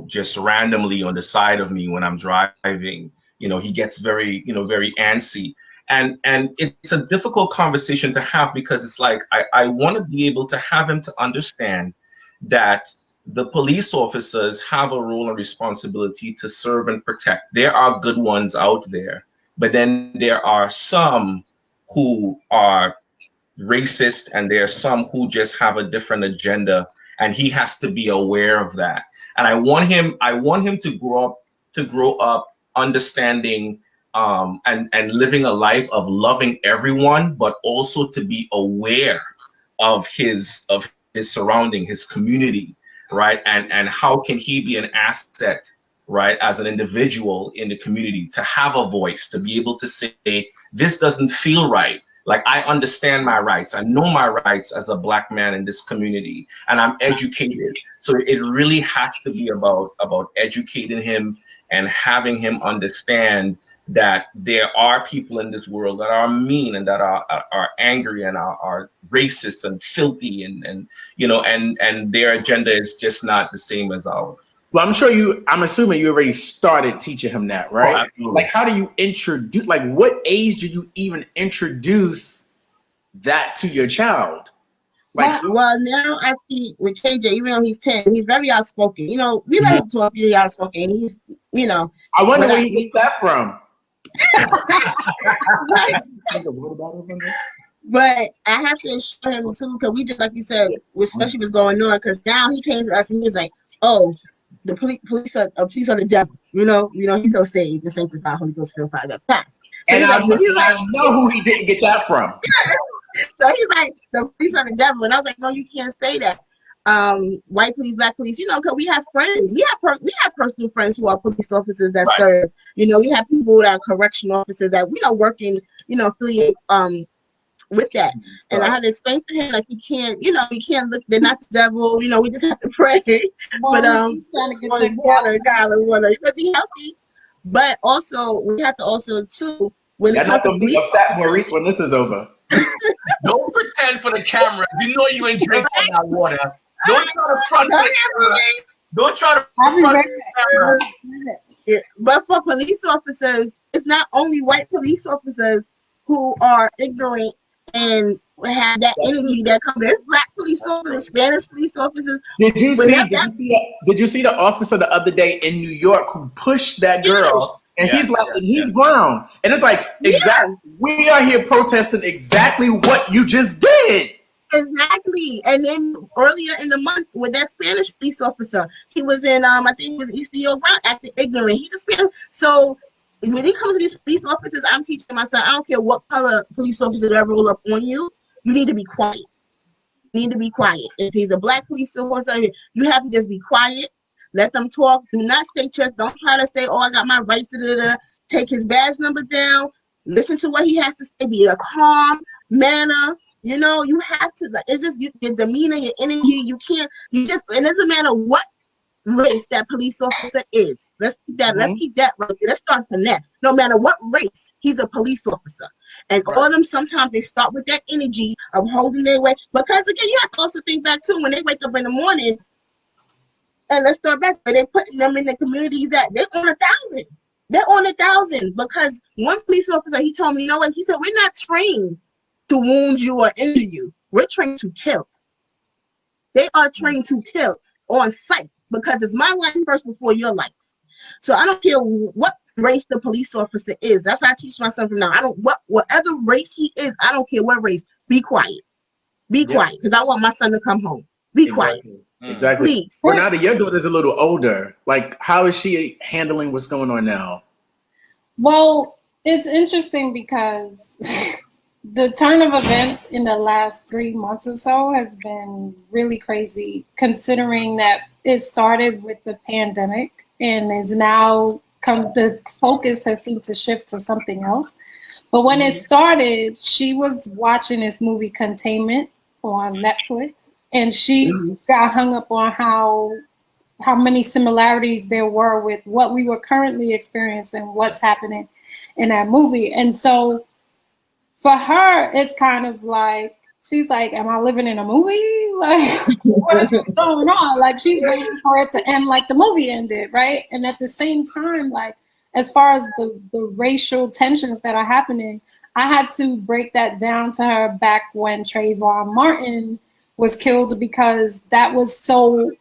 just randomly on the side of me when I'm driving, he gets very, very antsy. And it's a difficult conversation to have, because it's like, I want to be able to have him to understand that the police officers have a role and responsibility to serve and protect. There are good ones out there, but then there are some who are racist, and there are some who just have a different agenda, and he has to be aware of that. And I want him to grow up understanding and living a life of loving everyone, but also to be aware of his surrounding, his community, right? And how can he be an asset, right, as an individual in the community, to have a voice, to be able to say, this doesn't feel right. Like, I understand my rights. I know my rights as a Black man in this community, and I'm educated. So it really has to be about educating him and having him understand that there are people in this world that are mean and that are angry and are racist and filthy and you know, and their agenda is just not the same as ours. Well, I'm assuming you already started teaching him that, right? Oh, like, how do you introduce, like, what age do you even introduce that to your child? Like, well, now I see with KJ, even though he's 10, he's very outspoken. You know, we let him talk, really outspoken. He's, you know. I wonder where he gets that from. But I have to assure him too, because we just, like you said, especially what's going on, because now he came to us and he was like, oh, the police are the devil. You know, he's so saved and sanctified, Holy Ghost filled, fire baptized. And I know who he didn't get that from. So he's like, the police are the devil, and I was like, no, you can't say that. White police, Black police, you know, because we have friends, we have personal friends who are police officers that serve. You know, we have people that are correction officers that we know working, you know, affiliate with that. And I had to explain to him, like, you can't look, they're not the devil, you know, we just have to pray. But water, you have to be healthy. But also we have to also too, when it comes to police officers, Maurice, when this is over. Don't pretend for the camera. You know you ain't drinking that water. Don't try to front the camera. Don't try to front the camera. Yeah. But for police officers, it's not only white police officers who are ignorant and have that energy that comes. There's Black police officers, Spanish police officers. Did you see the officer the other day in New York who pushed that girl? And he's brown. And it's like, exactly, we are here protesting exactly what you just did. Exactly. And then earlier in the month with that Spanish police officer, he was in, I think it was East New York, acting ignorant. He's a Spanish. So when it comes to these police officers, I'm teaching my son, I don't care what color police officer that roll up on you, you need to be quiet. You need to be quiet. If he's a Black police officer, you have to just be quiet. Let them talk. Do not state your. Don't try to say, "Oh, I got my rights." Take his badge number down. Listen to what he has to say. Be a calm manner. You know, you have to. It's just your demeanor, your energy. You can't. You just. It doesn't matter what race that police officer is. Let's keep that. Let's keep that right there. Let's start from that. No matter what race, he's a police officer. And all of them, sometimes they start with that energy of holding their way. Because again, you have to also think back too. When they wake up in the morning. And let's start back, but they're putting them in the communities that they're on 1,000. They're on 1,000 because one police officer, he told me, you know what? He said, we're not trained to wound you or injure you. We're trained to kill. They are trained to kill on sight because it's my life first before your life. So I don't care what race the police officer is. That's how I teach my son from now. Whatever race he is, I don't care what race. Be quiet. Be quiet because I want my son to come home. Be quiet. Exactly. Please. Renata, your daughter's a little older. Like, how is she handling what's going on now? Well, it's interesting because the turn of events in the last 3 months or so has been really crazy, considering that it started with the pandemic and is now the focus has seemed to shift to something else. But when it started, she was watching this movie Containment on Netflix. And she got hung up on how many similarities there were with what we were currently experiencing, what's happening in that movie. And so for her, it's kind of like, she's like, am I living in a movie? Like, what is going on? Like, she's waiting for it to end like the movie ended, right? And at the same time, like, as far as the racial tensions that are happening, I had to break that down to her back when Trayvon Martin was killed, because that was so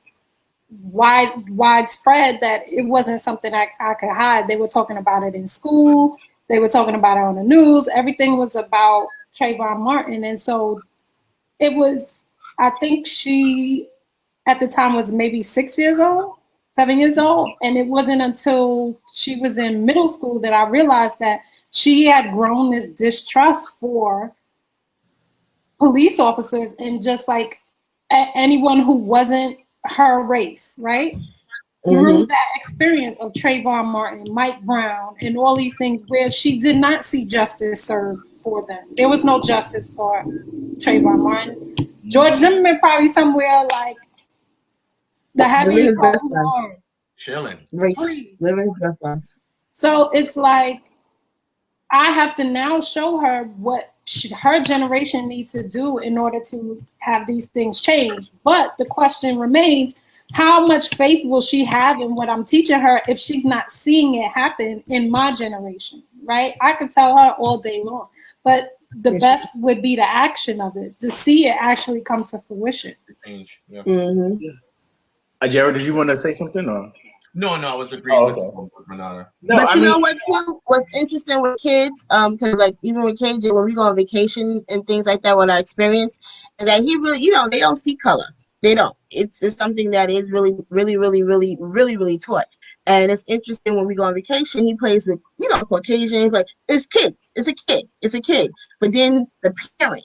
widespread that it wasn't something I could hide. They were talking about it in school. They were talking about it on the news. Everything was about Trayvon Martin. And so it was, I think she at the time was maybe 7 years old. And it wasn't until she was in middle school that I realized that she had grown this distrust for police officers and just like anyone who wasn't her race, right? Through that experience of Trayvon Martin, Mike Brown, and all these things where she did not see justice served for them. There was no justice for Trayvon Martin. George Zimmerman probably somewhere like the happiest person on earth. Chilling. Living his best life. So it's like, I have to now show her what her generation needs to do in order to have these things change. But the question remains, how much faith will she have in what I'm teaching her if she's not seeing it happen in my generation, right? I could tell her all day long, but the best would be the action of it, to see it actually come to fruition. Change. Yeah. Jared, did you want to say something? Or? No, I was agreeing with Renata. No, but you know what, too? What's interesting with kids, because like even with KJ, when we go on vacation and things like that, what I experience is that he really, they don't see color. They don't. It's something that is really taught. And it's interesting when we go on vacation, he plays with, Caucasians, like it's kids. It's a kid. But then the parent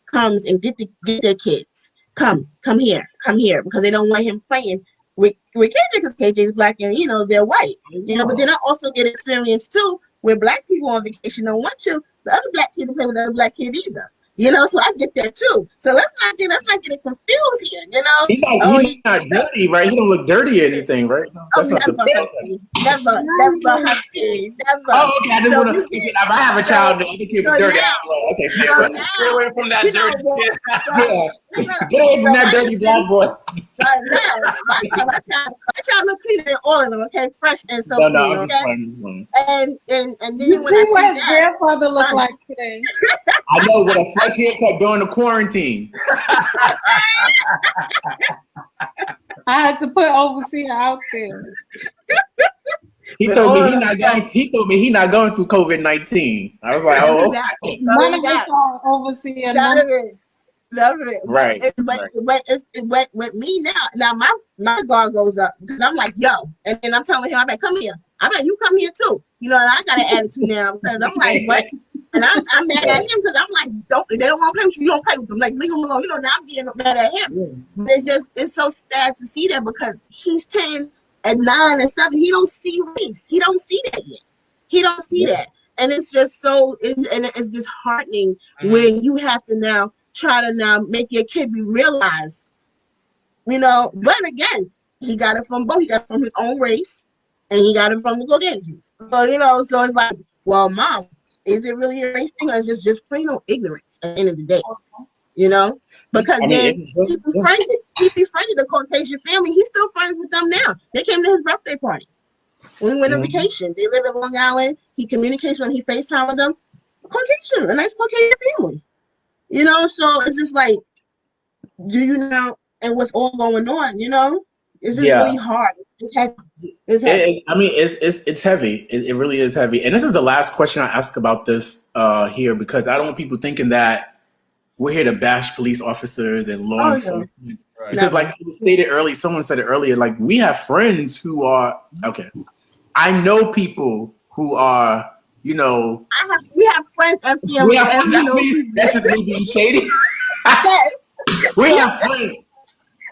comes and get their kids. Come here, because they don't want him playing with KJ, because KJ is black and they're white. But then I also get experience too where black people on vacation don't want the other black kid to play with the other black kid either. So I get that too. So let's not get it confused here. He's not dirty, right? He don't look dirty or anything, right? Never have to. Never. Oh, okay. I just want to. If I have a child, the other kid was dirty. Okay, get away from that dirty kid. Get away from that dirty black boy. My child look cleaner than all of them. Okay, fresh and so clean. Okay. And then you when I see what his grandfather look like today. I know, with a fresh haircut during the quarantine. I had to put overseer out there. He told me he not going through COVID-19. I was like, oh, okay. None of us are overseer. Love it. Right. It's with me now. Now my guard goes up because I'm like, yo, and then I'm telling him, I bet come here. I bet you come here too. And I got an attitude now because I'm like, what? And I'm mad at him because I'm like, they don't want to play with you, you don't play with them. Like, leave them alone. Now I'm getting mad at him. Yeah. It's so sad to see that because he's 10 and 9 and 7. He don't see race. He don't see that yet. He don't see that. And it's just it's disheartening when you have to try to make your kid realize, but again, he got it from both. He got it from his own race and he got it from the Caucasians. So, so it's like, well, Mom, is it really a race thing or is it just plain old ignorance at the end of the day? Because he befriended the Caucasian family. He's still friends with them now. They came to his birthday party when we went on vacation. They live in Long Island. He communicates when he FaceTime with them. Caucasian, a nice Caucasian family. So it's just like, do you know, and what's all going on, It's just really hard. It's heavy. It's heavy. It's heavy. It really is heavy. And this is the last question I ask about this here, because I don't want people thinking that we're here to bash police officers and law enforcement. Right. Because like it was stated earlier, someone said it earlier, like we have friends who are, I know people who are, we have friends and family. That's just me being shady. We have friends.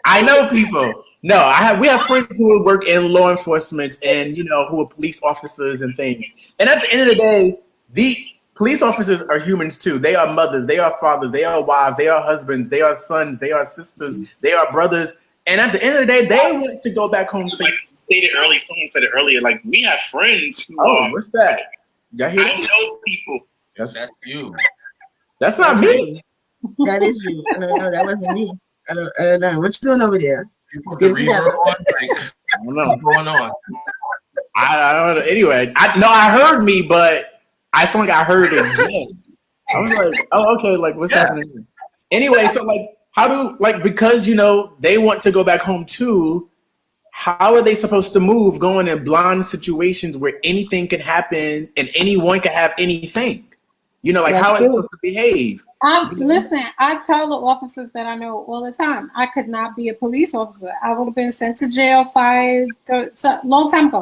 I know people. No, we have friends who work in law enforcement and who are police officers and things. And at the end of the day, the police officers are humans too. They are mothers, they are fathers, they are wives, they are husbands, they are sons, they are sisters, they are brothers. And at the end of the day, they want to go back home. Someone said it earlier. Like we have friends who are. What's that? Y'all hear that? I know people. That's you. That's not me. That is you. No, that wasn't me. I don't know. What you doing over there? You put the reverb on. I don't know what's going on. I don't know. Anyway, I heard me, but I sound like I heard it. I was like, oh, okay. Like, what's happening here? Anyway, so like, because they want to go back home too. How are they supposed to move going in blind situations where anything can happen and anyone can have anything? How are they supposed to behave? Listen, I tell the officers that I know all the time, I could not be a police officer. I would have been sent to jail long time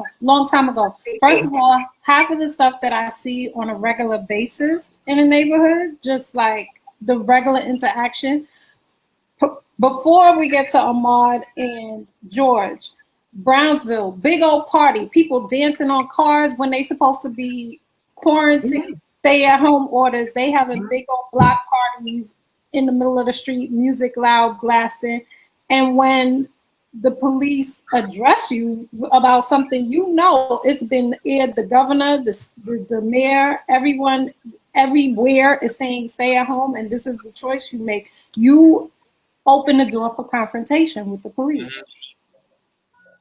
ago. First of all, half of the stuff that I see on a regular basis in a neighborhood, just like the regular interaction, before we get to Ahmaud and George, Brownsville, big old party, people dancing on cars when they supposed to be quarantined, stay-at-home orders. They have a big old block parties in the middle of the street, music loud, blasting. And when the police address you about something, you know it's been aired. The governor, the mayor, everyone, everywhere is saying stay at home, and this is the choice you make. You open the door for confrontation with the police,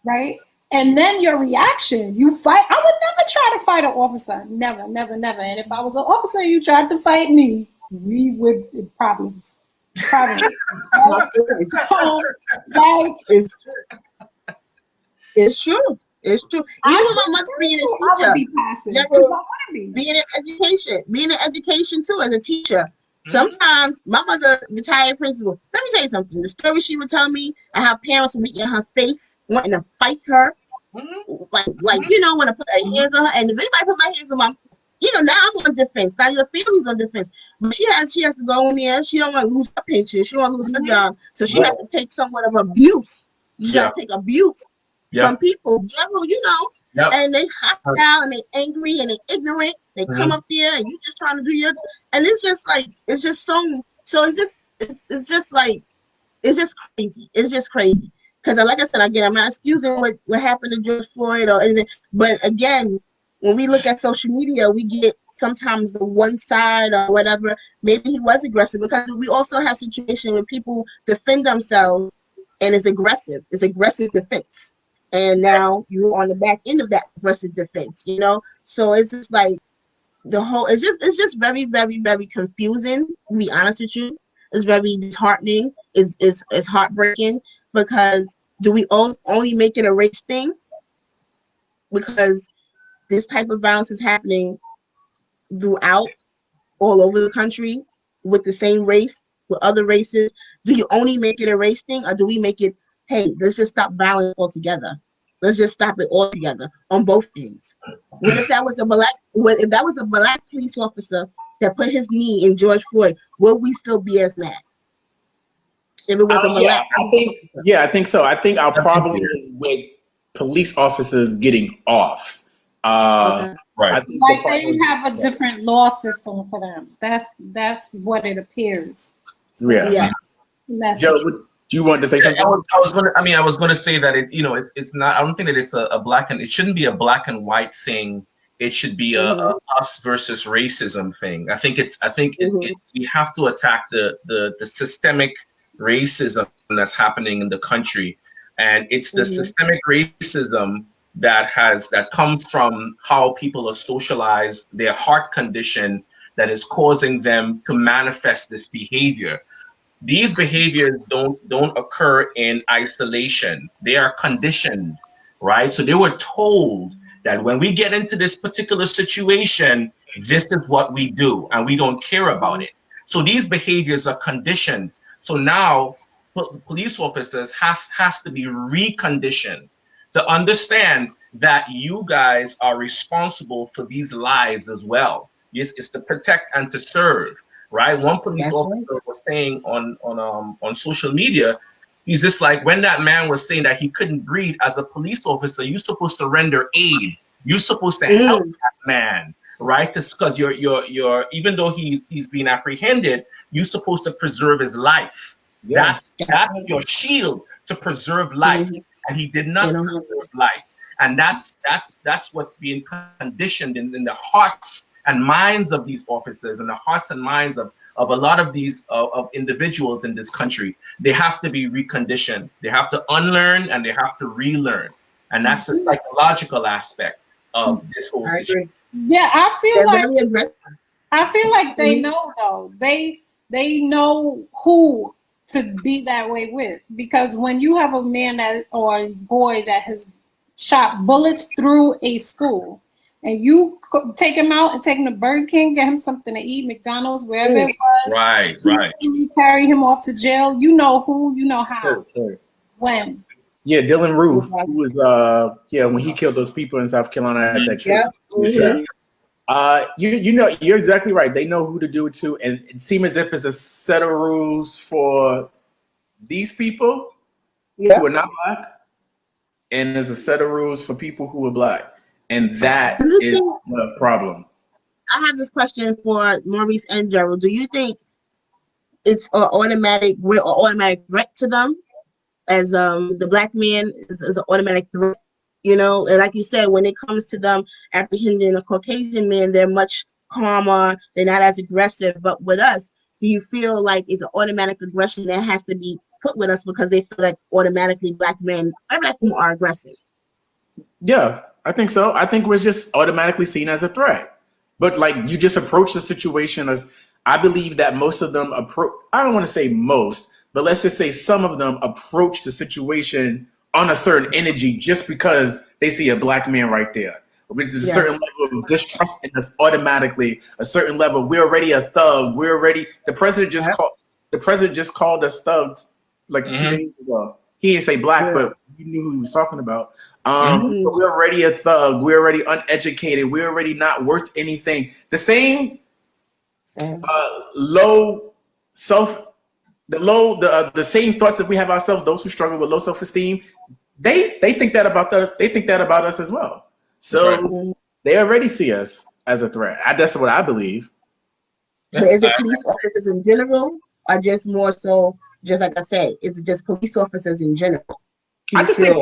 right? And then your reaction, you fight. I would never try to fight an officer. Never, never, never. And if I was an officer, you tried to fight me, we would have problems. Probably. So, like, it's true. It's true. Even with my mother being a teacher, I would be passive. Being in education too as a teacher. Sometimes my mother, retired principal. Let me tell you something. The story she would tell me, and how parents would be in her face wanting to fight her, like you know, want to put their hands on her. And if anybody put my hands on my, you know, now I'm on defense. Now your family's on defense. But she has to go in there. She don't want to lose her pension. She don't want to lose her job. So she has to take somewhat of abuse. She got to take abuse from people, general, you know. Yep. And they hostile and they angry and they ignorant. They come up there and you just trying to do your, and it's just like, it's just so it's just like, it's just crazy. It's just crazy. Because like I said, I'm not excusing what happened to George Floyd or anything. But again, when we look at social media, we get sometimes the one side or whatever. Maybe he was aggressive, because we also have situations where people defend themselves and it's aggressive. It's aggressive defense. And now you're on the back end of that aggressive defense, you know? So it's just like it's just very, very, very confusing, to be honest with you. It's very disheartening. It's heartbreaking, because do we only make it a race thing? Because this type of violence is happening throughout, all over the country, with the same race, with other races. Do you only make it a race thing, or do we make it, hey, let's just stop violence altogether? Let's just stop it altogether on both ends. What if that was a black police officer that put his knee in George Floyd? Would we still be as mad? If it was a black officer? I think so. I think our problem is with police officers getting off. Right. Like they have a different law system for them. That's what it appears. Yeah. Yes. Joe, do you want to say something? I was going to say that it's not. I don't think that it's a black and it shouldn't be a black and white thing. It should be a us versus racism thing. I think we have to attack the systemic racism that's happening in the country, and it's the systemic racism that comes from how people are socialized, their heart condition, that is causing them to manifest this behavior. These behaviors don't occur in isolation. They are conditioned, right? So they were told that when we get into this particular situation, this is what we do, and we don't care about it. So these behaviors are conditioned. So now police officers has to be reconditioned to understand that you guys are responsible for these lives as well. Yes, it's to protect and to serve. Right, one police officer was saying on social media, he's just like, when that man was saying that he couldn't breathe, as a police officer, you're supposed to render aid. You're supposed to help that man, right? Because you're even though he's being apprehended, you're supposed to preserve his life. Yeah. That's your shield, to preserve life, and he did not preserve life, and that's what's being conditioned in the hearts and minds of these officers, and the hearts and minds of a lot of these of individuals in this country. They have to be reconditioned. They have to unlearn and they have to relearn. And that's the psychological aspect of this whole situation. Yeah, I feel like they know though. They know who to be that way with, because when you have a man or a boy that has shot bullets through a school, and you take him out and take him to Burger King, get him something to eat, McDonald's, wherever it was. Right. You carry him off to jail. You know who, you know how. Sure. When. Yeah, Dylan Roof, who was when he killed those people in South Carolina at that church. You know, you're exactly right. They know who to do it to, and it seems as if it's a set of rules for these people who are not black, and there's a set of rules for people who are black. And that is the problem. I have this question for Maurice and Gerald. Do you think it's we're an automatic threat to them, as the black man is an automatic threat? You know, and like you said, when it comes to them apprehending a Caucasian man, they're much calmer. They're not as aggressive. But with us, do you feel like it's an automatic aggression that has to be put with us because they feel like automatically black men and black women are aggressive? Yeah, I think so. I think we're just automatically seen as a threat. But like you just approach the situation as I believe that most of them approach, I don't want to say most, but let's just say some of them approach the situation on a certain energy just because they see a black man right there. There's a certain level of distrust in us automatically, a certain level. We're already a thug. The president just called us thugs like 2 days ago. He didn't say black, but you knew who he was talking about. So we're already a thug. We're already uneducated. We're already not worth anything. The same the same thoughts that we have ourselves. Those who struggle with low self-esteem, they think that about us. They think that about us as well. So they already see us as a threat. That's what I believe. But is it police officers in general, or just more so? Just like I said, is it just police officers in general? I just think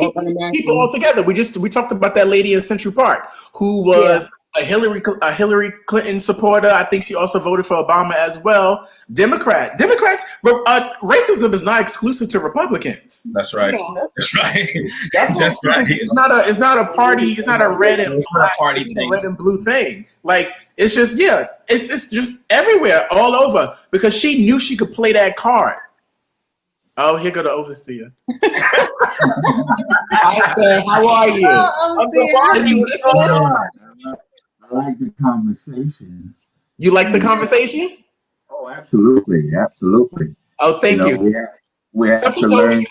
people all together. We talked about that lady in Central Park who was a Hillary Clinton supporter. I think she also voted for Obama as well. Democrats, racism is not exclusive to Republicans. That's right. That's right. That's right. It's not a party. It's not a red and red and blue thing. Like it's just it's just everywhere, all over, because she knew she could play that card. Oh, here go the overseer. I said, how are you? I like the conversation. You like the conversation? Oh, absolutely, absolutely. Oh, thank you. We have to learn.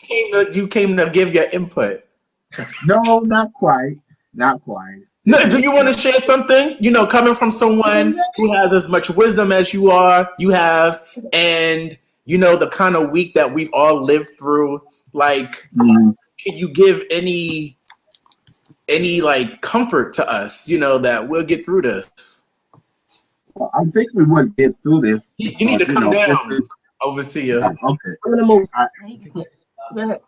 You came to give your input. No, not quite. Not quite. No, do you want to share something? You know, coming from someone who has as much wisdom as you have, and you know the kind of week that we've all lived through. Like, can you give any like comfort to us? You know that we'll get through this. Well, I think we would get through this. You need to come down, overseer. Okay. I'm gonna move. Go ahead.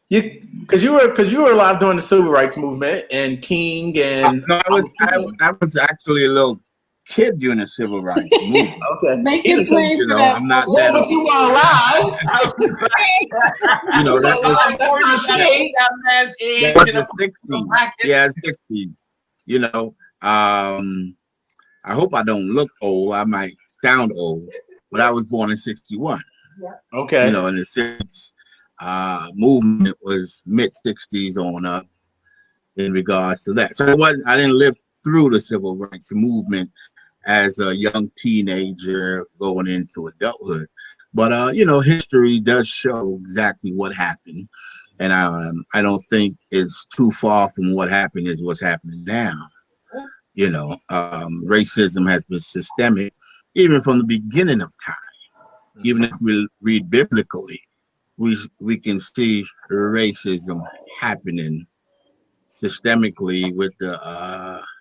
Because you were alive during the civil rights movement and King and no, I was actually a little kid during the civil rights movement. Okay, make it plain. You know, I'm not that old. You were alive. You know, that was the 60s. Yeah, 60s. You know, I hope I don't look old. I might sound old, but I was born in 61. Okay. You know, in the 60s. Movement was mid 60s on up in regards to that. So I didn't live through the civil rights movement as a young teenager going into adulthood. But you know, history does show exactly what happened. And I don't think it's too far from what happened is what's happening now. You know, racism has been systemic even from the beginning of time. Even if we read biblically, we can see racism happening systemically with the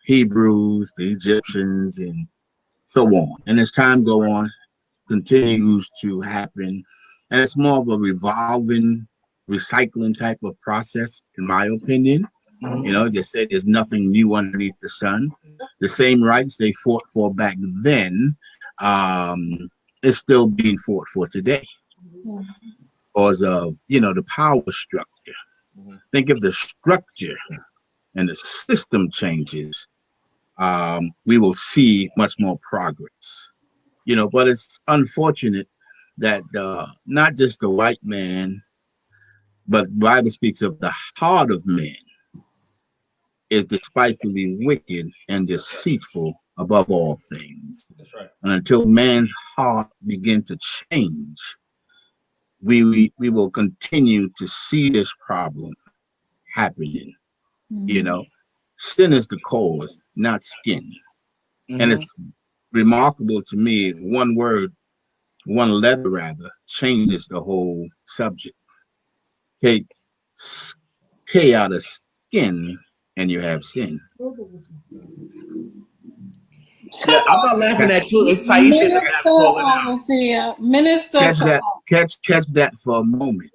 Hebrews, the Egyptians, and so on. And as time goes on, continues to happen. And it's more of a revolving, recycling type of process, in my opinion. You know, they said there's nothing new underneath the sun. The same rights they fought for back then is still being fought for today. Because of, you know, the power structure. Think of the structure and the system changes, we will see much more progress. You know, but it's unfortunate that not just the white man, but the Bible speaks of the heart of man is despitefully wicked and deceitful above all things. That's right. And until man's heart begin to change, we will continue to see this problem happening. You know, sin is the cause, not skin. And it's remarkable to me, one letter rather, changes the whole subject. Take K out of skin and you have sin. Yeah, I'm not laughing at you. It's Tyeshia. Minister Overseer. Minister. Catch that for a moment.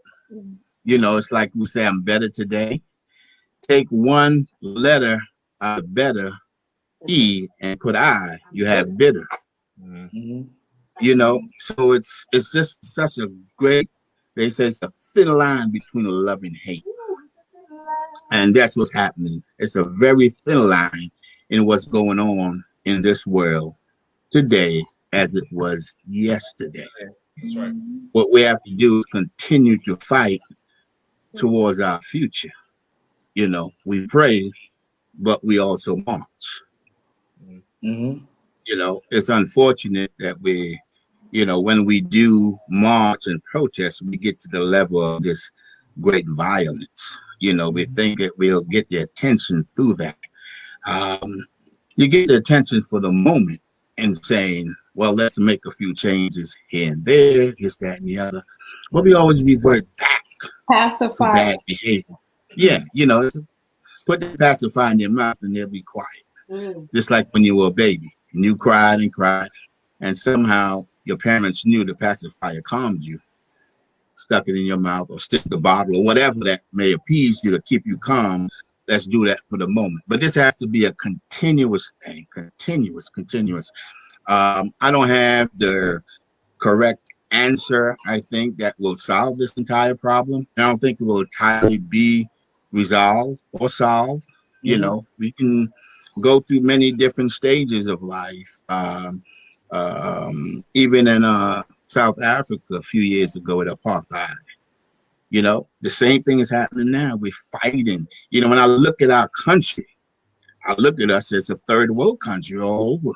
You know, it's like we say, I'm better today. Take one letter out of better, E, and put I, you have bitter. Mm-hmm. You know, so it's just such a great, they say it's a thin line between love and hate. And that's what's happening. It's a very thin line in what's going on in this world today as it was yesterday. That's right. What we have to do is continue to fight towards our future. You know, we pray, but we also march. Mm-hmm. You know, it's unfortunate that we, you know, when we do march and protest, we get to the level of this great violence. You know, we think that we'll get the attention through that. You get the attention for the moment and saying, well, let's make a few changes here and there, this, that, and the other. But we always revert back to Pacify. bad behavior. Yeah, you know, put the pacifier in your mouth and they'll be quiet. Just like when you were a baby and you cried and cried, and somehow your parents knew the pacifier calmed you, stuck it in your mouth or stick the bottle or whatever that may appease you to keep you calm. Let's do that for the moment. But this has to be a continuous thing, continuous. I don't have the correct answer, I think, that will solve this entire problem. I don't think it will entirely be resolved or solved. Mm-hmm. You know, we can go through many different stages of life. Even in South Africa a few years ago with apartheid, you know, the same thing is happening now. We're fighting. You know, when I look at our country, I look at us as a third world country all over.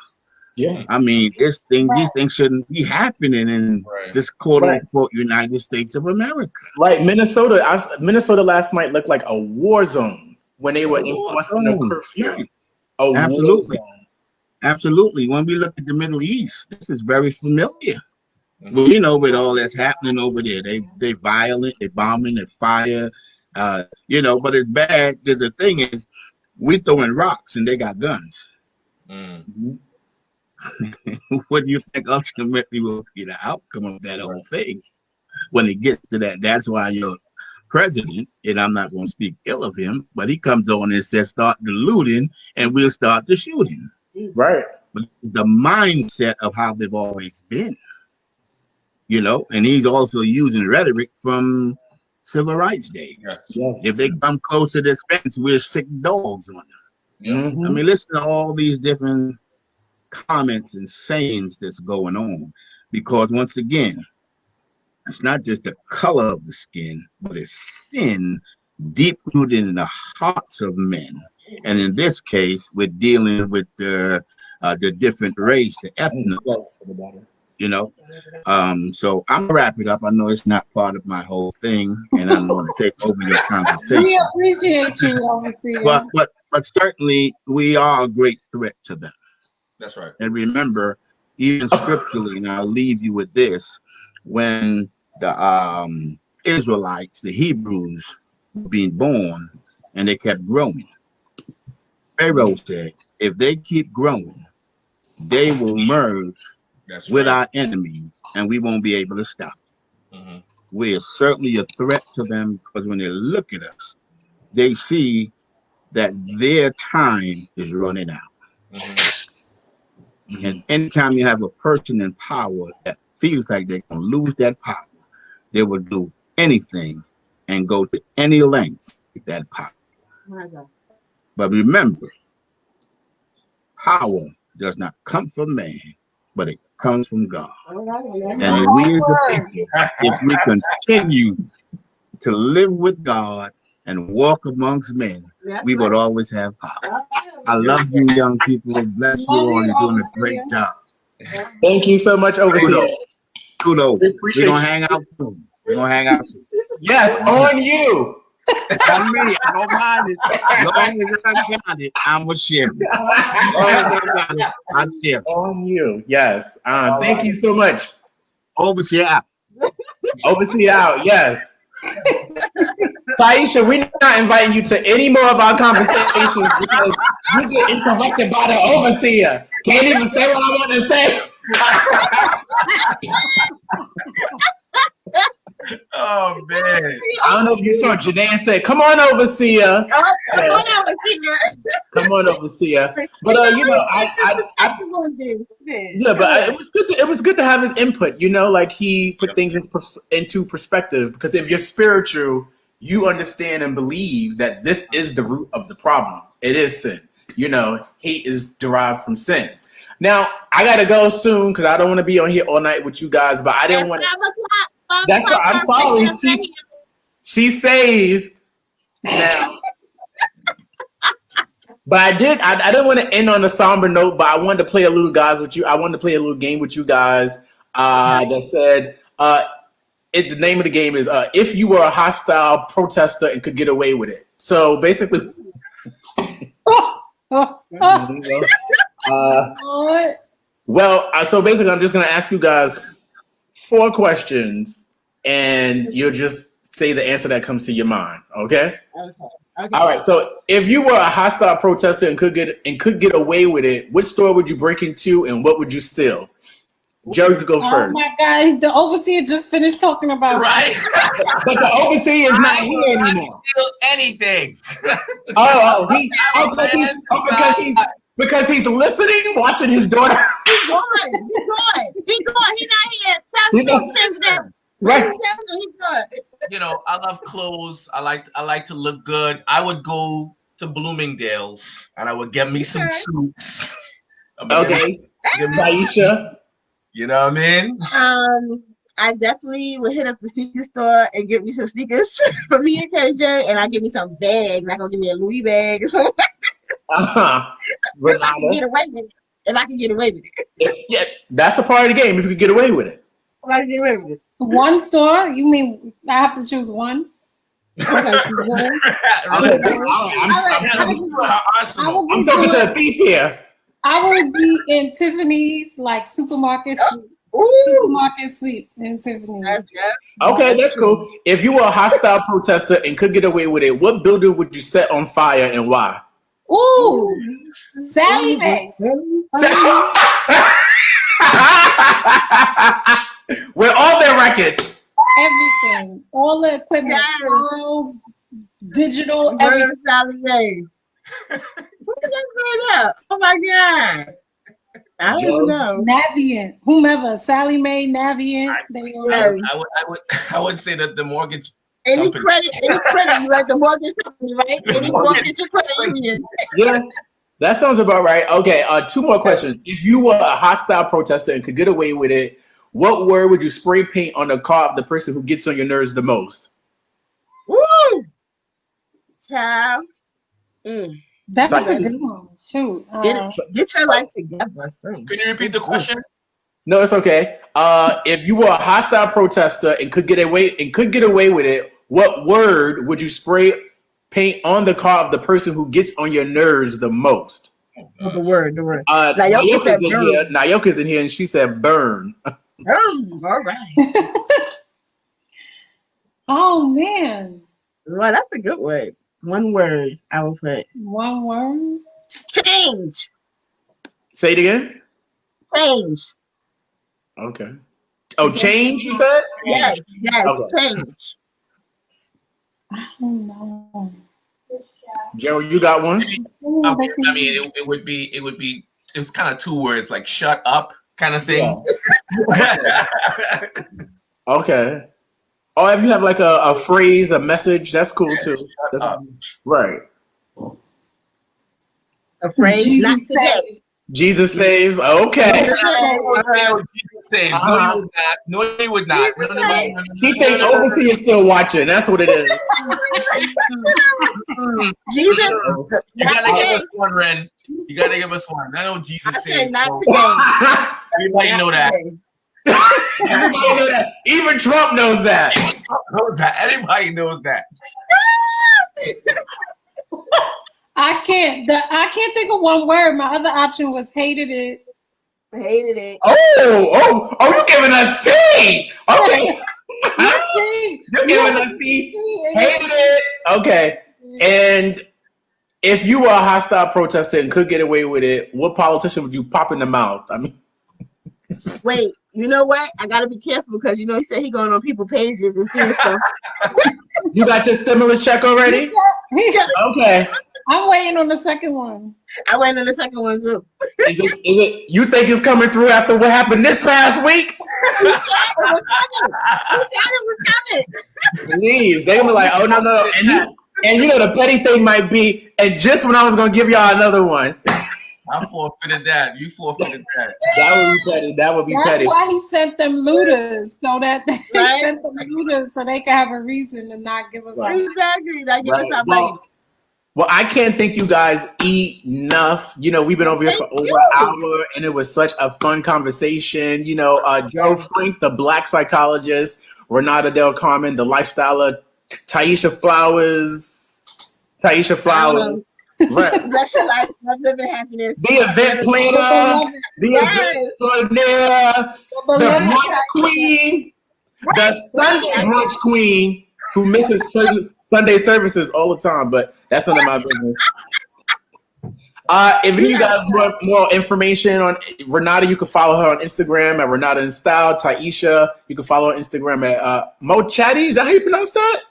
Yeah. I mean, these things shouldn't be happening in this quote unquote United States of America. Right. Minnesota last night looked like a war zone when they were enforcing the curfew. Yeah. Absolutely. When we look at the Middle East, this is very familiar. Well, you know, with all that's happening over there, they violent, they bombing, they fire, you know, but it's bad. The thing is, we throwing rocks and they got guns. Mm-hmm. What do you think ultimately will be the outcome of that whole thing when it gets to that? That's why your president, and I'm not going to speak ill of him, but he comes on and says, start the looting and we'll start the shooting. Right. But the mindset of how they've always been. You know, and he's also using rhetoric from civil rights days. Yes. If they come close to this fence, we're sick dogs on them. Mm-hmm. I mean, listen to all these different comments and sayings that's going on, because once again, it's not just the color of the skin, but it's sin deep rooted in the hearts of men. And in this case, we're dealing with the different race, the ethnic. You know, so I'm gonna wrap it up. I know it's not part of my whole thing, and I'm going to take over your conversation. We appreciate you, Overseer. But certainly we are a great threat to them. That's right. And remember, even scripturally, and I'll leave you with this: when the Israelites, the Hebrews, were being born, and they kept growing, Pharaoh said, "If they keep growing, they will merge." With our enemies, and we won't be able to stop. Mm-hmm. We are certainly a threat to them, because when they look at us, they see that their time is running out. Mm-hmm. And anytime you have a person in power that feels like they're going to lose that power, they will do anything and go to any length with that power. But remember, power does not come from man, but it comes from God. And we as a people, if we continue to live with God and walk amongst men, we would always have power. I love you, young people. Bless you all. You're doing a great job. Thank you so much, Overseer. Kudos. We're going to hang out soon. Yes, on you. On me, I don't mind it. As long as I got it, I'm a share. I'll share. On you, yes. Thank you so much. Overseer out. Overseer out, yes. Tyeshia, we're not inviting you to any more of our conversations because You get interrupted by the overseer. Can't even say what I want to say. Oh man! I don't know if you saw Janae said, "Come on, overseer." Oh, come on, overseer. Come on, overseer. But you know, it was good to have his input. You know, like he put things into perspective. Because if you're spiritual, you understand and believe that this is the root of the problem. It is sin. You know, hate is derived from sin. Now, I gotta go soon because I don't want to be on here all night with you guys. But I didn't want to. That's what I'm sorry. She saved now. But I didn't want to end on a somber note, but I wanted to play a little game with you guys that said the name of the game is if you were a hostile protester and could get away with it. So basically so basically I'm just gonna ask you guys 4 questions and you'll just say the answer that comes to your mind, okay? Okay. All right. So, if you were a hostile protester and could get away with it, which store would you break into and what would you steal? Joe, you could go first. Oh my God, the overseer just finished talking about Right. But the overseer is not here anymore. Steal anything. Because he's listening, watching his daughter. He's gone. He's not here. Right. You know, I love clothes. I like to look good. I would go to Bloomingdale's and I would get me some suits. Okay. Tyeshia. You know what I mean? I definitely would hit up the sneaker store and get me some sneakers for me and KJ, and I give me some bags. I'm gonna give me a Louis bag or something. If I can get away with it. Yeah, that's a part of the game. If you could get away with it. If I can get away with it. One store? You mean I have to choose one? I'm talking to a thief here. I would be in Tiffany's, like supermarket suite in Tiffany's. Okay, that's cool. If you were a hostile protester and could get away with it, what building would you set on fire and why? Ooh, Sally Mae. With all their records. Everything. All the equipment. Files, digital, everything. Sally Mae. Oh my God. I don't know. Navient. Whomever. Sally Mae, Navient. I would say that the mortgage Any credit, like the mortgage company, right? Any mortgage credit union. Yeah, that sounds about right. Okay, 2 more questions. If you were a hostile protester and could get away with it, what word would you spray paint on the car of the person who gets on your nerves the most? Woo! Child. That's a good one. Shoot. Get your life together soon. Can you repeat the question? No, it's okay. If you were a hostile protester and could get away with it, what word would you spray paint on the car of the person who gets on your nerves the most? The word. Nayoka's in here and she said burn. All right. Oh man. Well, that's a good word. One word I will put. One word? Change. Say it again. Change. Okay. Oh, change, you said? Yes, okay. Change. I don't know. Joe, you got one? I mean, it was kind of 2 words, like shut up kind of thing. Yeah. Okay. Oh, if you have like a phrase, a message, that's cool too. Right. A phrase, not today. Jesus saves. Okay. Jesus saves. No, he would not. He thinks overseer is still watching. That's what it is. Jesus. You gotta give us one, Ren. You gotta give us one. I know Jesus saves. I said not today. Everybody know that. Everybody know that. Even Trump knows that. Everybody knows that. I can't think of one word. My other option was hated it. Hated it. Oh, you're giving us tea. Okay. You're giving us tea. Hated it. Okay. And if you were a hostile protester and could get away with it, what politician would you pop in the mouth? I mean, wait, you know what? I gotta be careful because you know he said he going on people's pages and seeing stuff. you got your stimulus check already? Okay. I'm waiting on the second one. I went on the second one too. Is it? You think it's coming through after what happened this past week? He said it was coming. Please, they were like, oh no. And you know the petty thing might be, and just when I was gonna give y'all another one. I forfeited that. You forfeited that. That would be petty. That would be That's petty. why he sent them looters, so that they Right? sent them looters so they could have a reason to not give us Right. our Exactly. Like give us our Well, money. well, I can't thank you guys enough. You know, we've been over here for over an hour, and it was such a fun conversation. You know, Joe Frank, the Black Psychologist, Renata Del Carmen, the lifestyler, Tyeshia Flowers. Right. Bless your life, love, living happiness. The event planner, the Yes. event coordinator, the brunch queen, the Sunday brunch queen who misses Sunday services all the time, but that's none of my business. If you guys want more information on Renata, you can follow her on Instagram at Renata in Style. Tyeshia, you can follow her on Instagram at Mo Chatty. Is that how you pronounce that?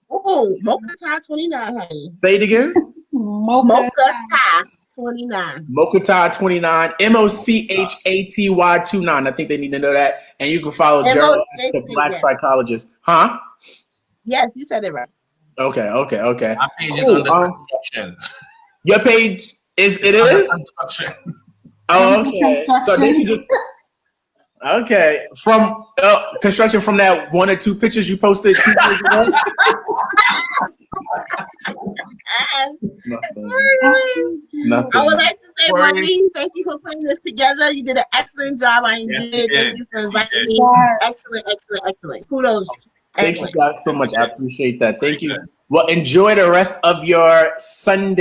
Oh, Mocha Tie 29, honey. Say it again. Mocha Tie 29. Mochatai 29, MOCHATY 29. I think they need to know that. And you can follow Gerald, the Black Psychologist. Huh? Yes, you said it right. Okay. My page is Cool. under construction. Your page is Under construction. Oh, okay. So they can just, okay. From construction from that 1 or 2 pictures you posted 2 years ago. Nothing. I would like to say, Maurice, thank you for putting this together. You did an excellent job. I enjoyed it. Thank you for inviting me. Excellent. Kudos. Thank you guys so much. I appreciate that. Thank you. Well, enjoy the rest of your Sunday.